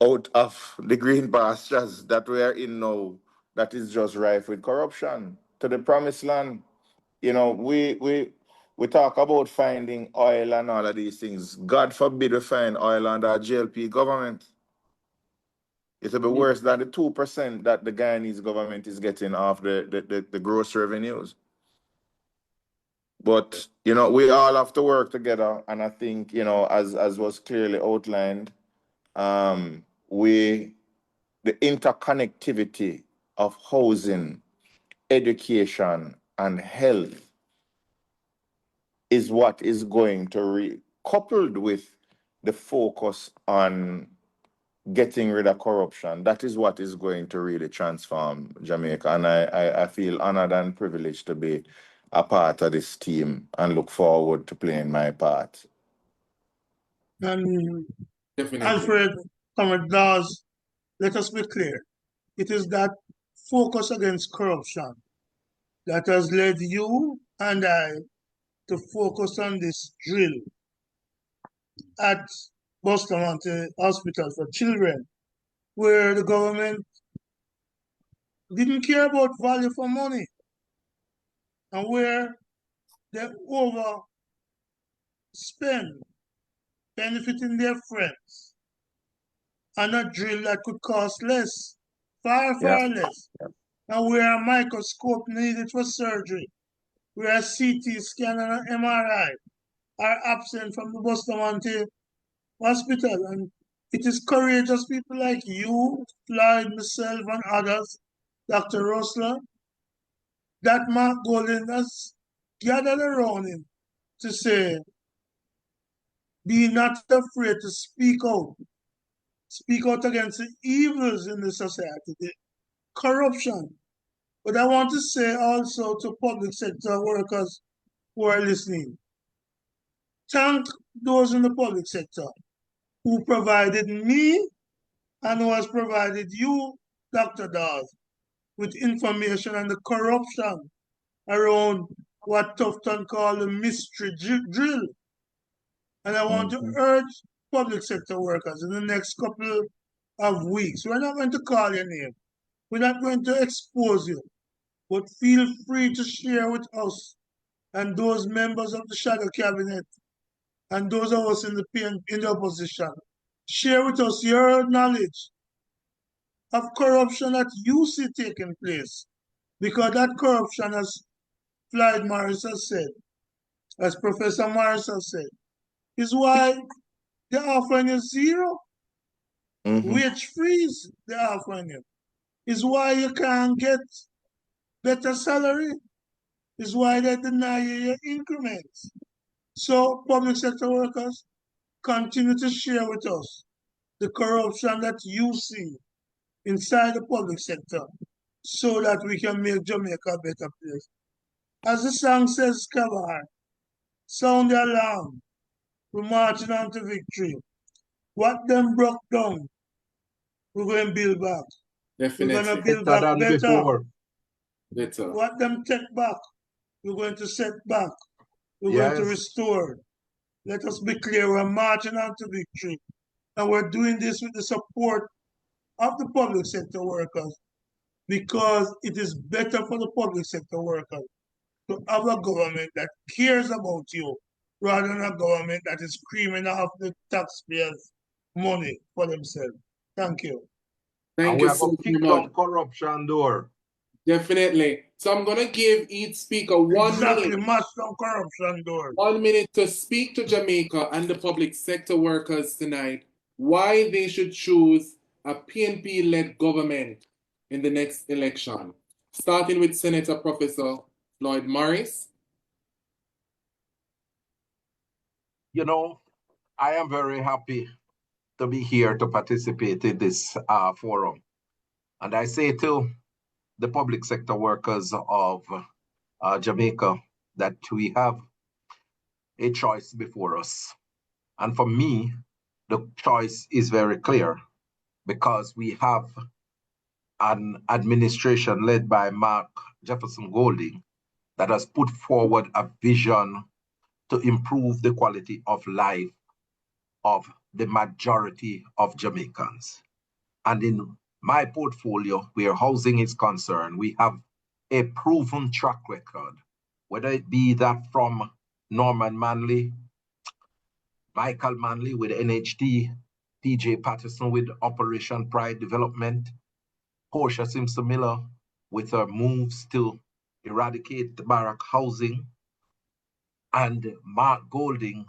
out of the green pastures that we are in now, that is just rife with corruption, to the promised land. We talk about finding oil and all of these things. God forbid we find oil under a GLP government. It'll be worse than the 2% that the Guyanese government is getting off the gross revenues. But we all have to work together, and I think as was clearly outlined, the interconnectivity of housing, education, and health is what is going to coupled with the focus on getting rid of corruption. That is what is going to really transform Jamaica. And I feel honored and privileged to be a part of this team and look forward to playing my part. And Definitely. Alfred, Comrade Dawes, let us be clear. It is that focus against corruption that has led you and I to focus on this drill at Bustamante Hospital for Children, where the government didn't care about value for money, and where they overspend, benefiting their friends, and a drill that could cost less, far, far less, and where a microscope needed for surgery, where a CT scan and an MRI are absent from the Bustamante Hospital. And it is courageous people like you, Floyd, myself, and others, Dr. Rosler, that Mark Golden has gathered around him to say, be not afraid to speak out against the evils in the society, the corruption. But I want to say also to public sector workers who are listening, thank those in the public sector who provided me and who has provided you, Dr. Dawes, with information on the corruption around what Tufton called the mystery drill. And I want to urge public sector workers in the next couple of weeks, we're not going to call your name, we're not going to expose you, but feel free to share with us and those members of the shadow cabinet and those of us in the opposition. Share with us your knowledge of corruption that you see taking place, because that corruption, as Floyd Morris has said, as Professor Morris has said, is why they're offering you zero. Wage freeze they're offering you. Is why you can't get better salary. Is why they deny you your increments. So public sector workers, continue to share with us the corruption that you see inside the public sector so that we can make Jamaica a better place. As the song says, Kabar, sound the alarm, we're marching on to victory. What them broke down, we're going to build back. Definitely. We're going to build back better. Better. What them take back, we're going to set back. We're going to restore. Let us be clear, we're marching on to victory. And we're doing this with the support of the public sector workers, because it is better for the public sector workers to have a government that cares about you rather than a government that is screaming off the taxpayers' money for themselves. Thank you. Thank And you we have so to kick much. down corruption door. Definitely. So I'm going to give each speaker 1 Exactly, minute. mash some corruption doors. 1 minute to speak to Jamaica and the public sector workers tonight why they should choose a PNP-led government in the next election. Starting with Senator Professor Lloyd Morris. You know, I am very happy to be here to participate in this forum. And I say to the public sector workers of Jamaica that we have a choice before us. And for me, the choice is very clear because we have an administration led by Mark Jefferson Golding that has put forward a vision to improve the quality of life of the majority of Jamaicans. And in my portfolio, where housing is concerned, we have a proven track record, whether it be that from Norman Manley, Michael Manley with NHT, PJ Patterson with Operation Pride Development, Portia Simpson Miller with her moves to eradicate the barrack housing, and Mark Golding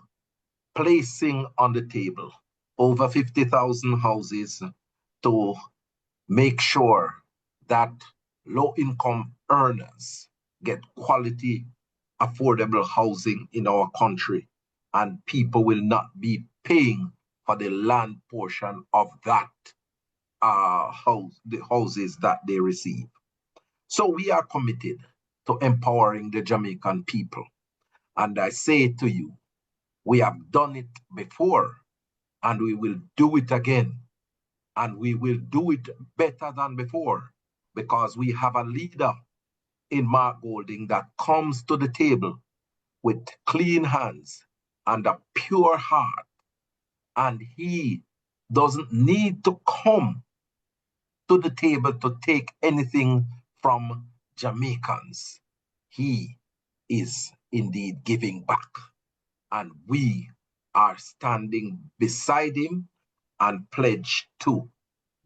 placing on the table over 50,000 houses to make sure that low-income earners get quality, affordable housing in our country, and people will not be paying for the land portion of that the houses that they receive. So we are committed to empowering the Jamaican people. And I say to you, we have done it before, and we will do it again. And we will do it better than before because we have a leader in Mark Golding that comes to the table with clean hands and a pure heart. And he doesn't need to come to the table to take anything from Jamaicans. He is indeed giving back. And we are standing beside him and pledge to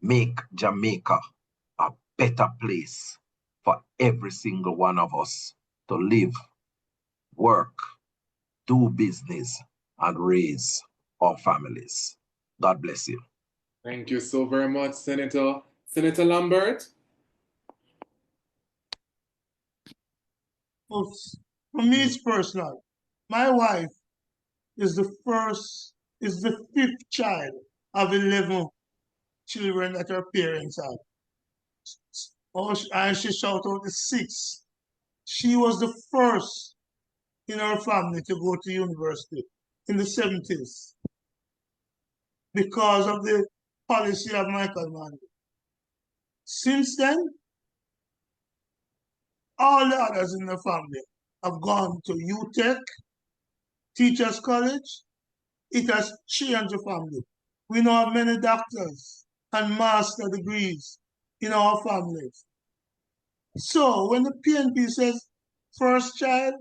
make Jamaica a better place for every single one of us to live, work, do business, and raise our families. God bless you. Thank you so very much, Senator. Senator Lambert. For me, it's personal. My wife is the fifth child of 11 children that her parents had. And she shouted out the sixth. She was the first in her family to go to university in the 70s because of the policy of Michael Manley. Since then, all the others in the family have gone to UTech, Teachers College. It has changed the family. We now have many doctors and master degrees in our families. So when the PNP says first child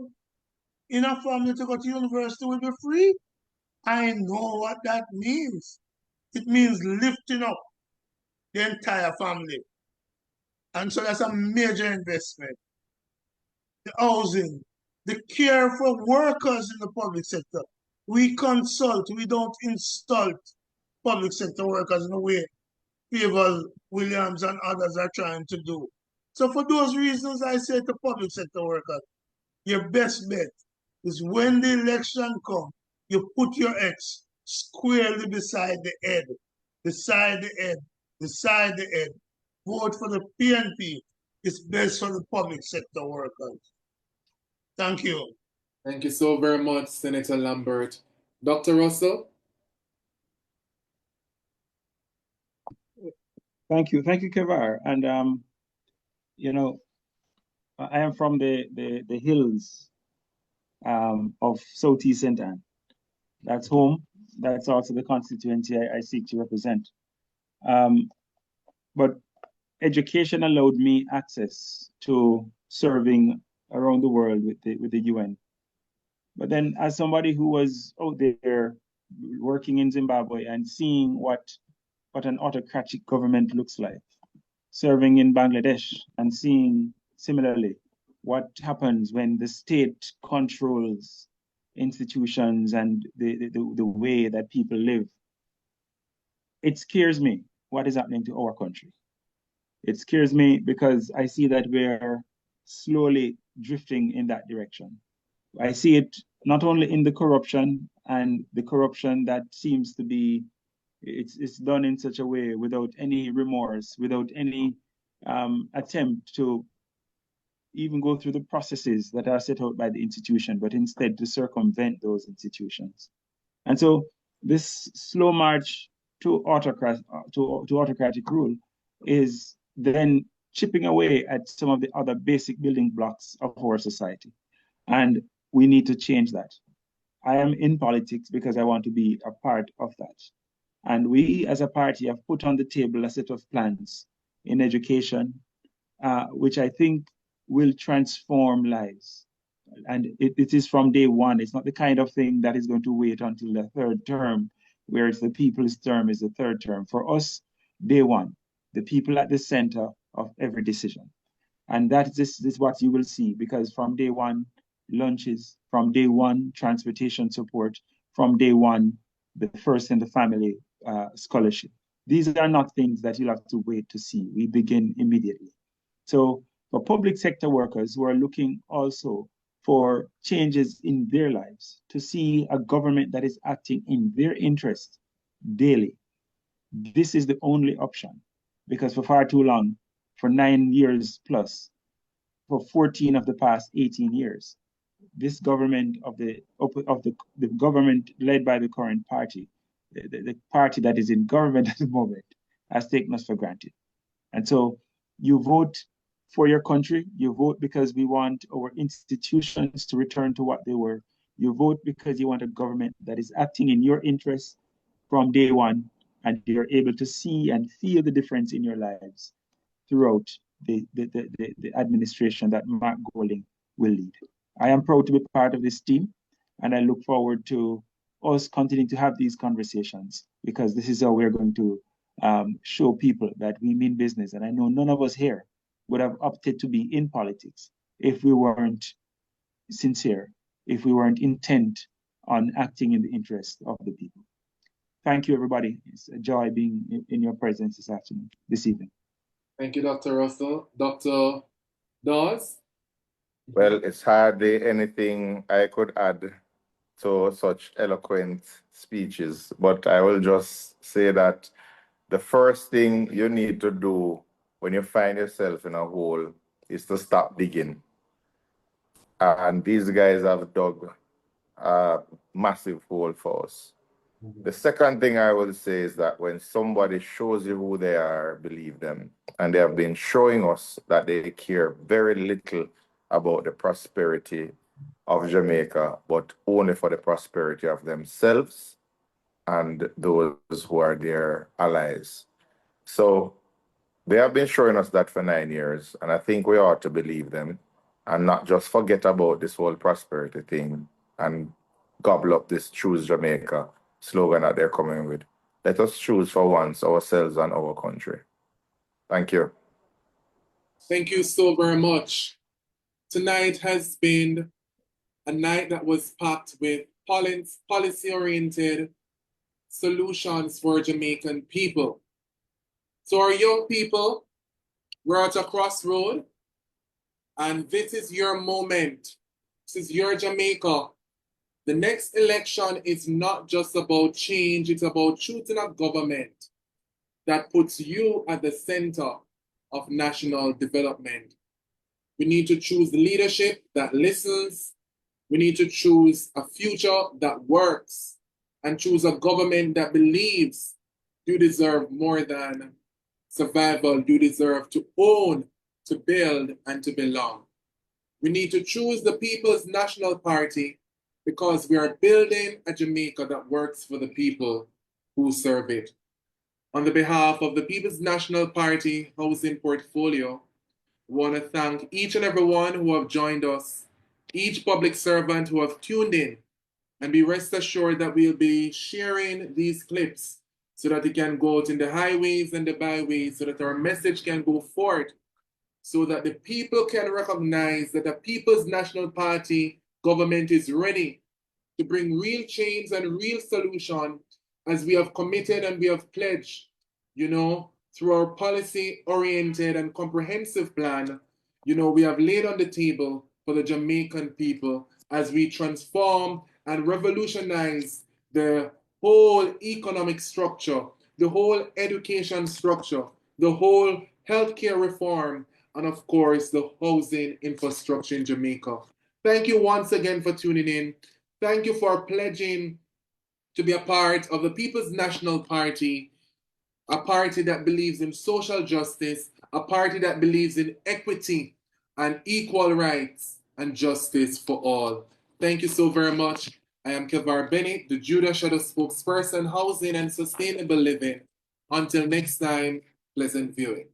in a family to go to university will be free, I know what that means. It means lifting up the entire family. And so that's a major investment. The housing, the care for workers in the public sector. We consult, we don't insult public sector workers in the way people, Williams and others are trying to do. So for those reasons, I say to public sector workers, your best bet is when the election comes, you put your X squarely beside the head, beside the head, beside the head. Vote for the PNP. It's best for the public sector workers. Thank you. Thank you so very much, Senator Lambert. Dr. Russell? Thank you, Kevar. And you know, I am from the hills of Southeast St. Anne. That's home. That's also the constituency I seek to represent. But education allowed me access to serving around the world with the UN. But then, as somebody who was out there working in Zimbabwe and seeing what an autocratic government looks like, serving in Bangladesh and seeing similarly, what happens when the state controls institutions and the way that people live. It scares me what is happening to our country. It scares me because I see that we're slowly drifting in that direction. I see it not only in the corruption, and the corruption that seems to be, it's done in such a way without any remorse, without any attempt to even go through the processes that are set out by the institution, but instead to circumvent those institutions. And so this slow march to autocratic rule is then chipping away at some of the other basic building blocks of our society. And we need to change that. I am in politics because I want to be a part of that. And we as a party have put on the table a set of plans in education, which I think will transform lives. And it is from day one. It's not the kind of thing that is going to wait until the third term, where it's the people's term is the third term. For us, day one, the people at the center of every decision. And that is what you will see, because from day one, lunches, from day one, transportation support, from day one, the first in the family scholarship. These are not things that you'll have to wait to see. We begin immediately. So for public sector workers who are looking also for changes in their lives, to see a government that is acting in their interest daily, this is the only option. Because for far too long, for 9 years plus, for 14 of the past 18 years, this government of the government led by the current party, the party that is in government at the moment, has taken us for granted. And so you vote for your country, you vote because we want our institutions to return to what they were. You vote because you want a government that is acting in your interests from day one, and you're able to see and feel the difference in your lives throughout the administration that Mark Golding will lead. I am proud to be part of this team, and I look forward to us continuing to have these conversations, because this is how we're going to show people that we mean business. And I know none of us here would have opted to be in politics if we weren't sincere, if we weren't intent on acting in the interest of the people. Thank you, everybody. It's a joy being in your presence this evening. Thank you, Dr. Russell. Dr. Dawes? Well, it's hardly anything I could add to such eloquent speeches, but I will just say that the first thing you need to do when you find yourself in a hole is to stop digging. And these guys have dug a massive hole for us. The second thing I will say is that when somebody shows you who they are, believe them. And they have been showing us that they care very little about the prosperity of Jamaica, but only for the prosperity of themselves and those who are their allies. So they have been showing us that for 9 years, and I think we ought to believe them and not just forget about this whole prosperity thing and gobble up this Choose Jamaica slogan that they're coming with. Let us choose for once ourselves and our country. Thank you. Thank you so very much. Tonight has been a night that was packed with policy-oriented solutions for Jamaican people. So our young people, we're at a crossroad, and this is your moment. This is your Jamaica. The next election is not just about change, it's about choosing a government that puts you at the center of national development. We need to choose leadership that listens. We need to choose a future that works, and choose a government that believes you deserve more than survival. You deserve to own, to build, and to belong. We need to choose the People's National Party because we are building a Jamaica that works for the people who serve it. On the behalf of the People's National Party Housing Portfolio, I want to thank each and every one who have joined us, each public servant who have tuned in, and be rest assured that we'll be sharing these clips so that it can go out in the highways and the byways, so that our message can go forth so that the people can recognize that the People's National Party government is ready to bring real change and real solution, as we have committed and we have pledged, through our policy-oriented and comprehensive plan, we have laid on the table for the Jamaican people as we transform and revolutionize the whole economic structure, the whole education structure, the whole healthcare reform, and of course, the housing infrastructure in Jamaica. Thank you once again for tuning in. Thank you for pledging to be a part of the People's National Party, a party that believes in social justice, a party that believes in equity and equal rights and justice for all. Thank you so very much. I am Kevar Bennett, the Judah Shadow spokesperson, Housing and Sustainable Living. Until next time, pleasant viewing.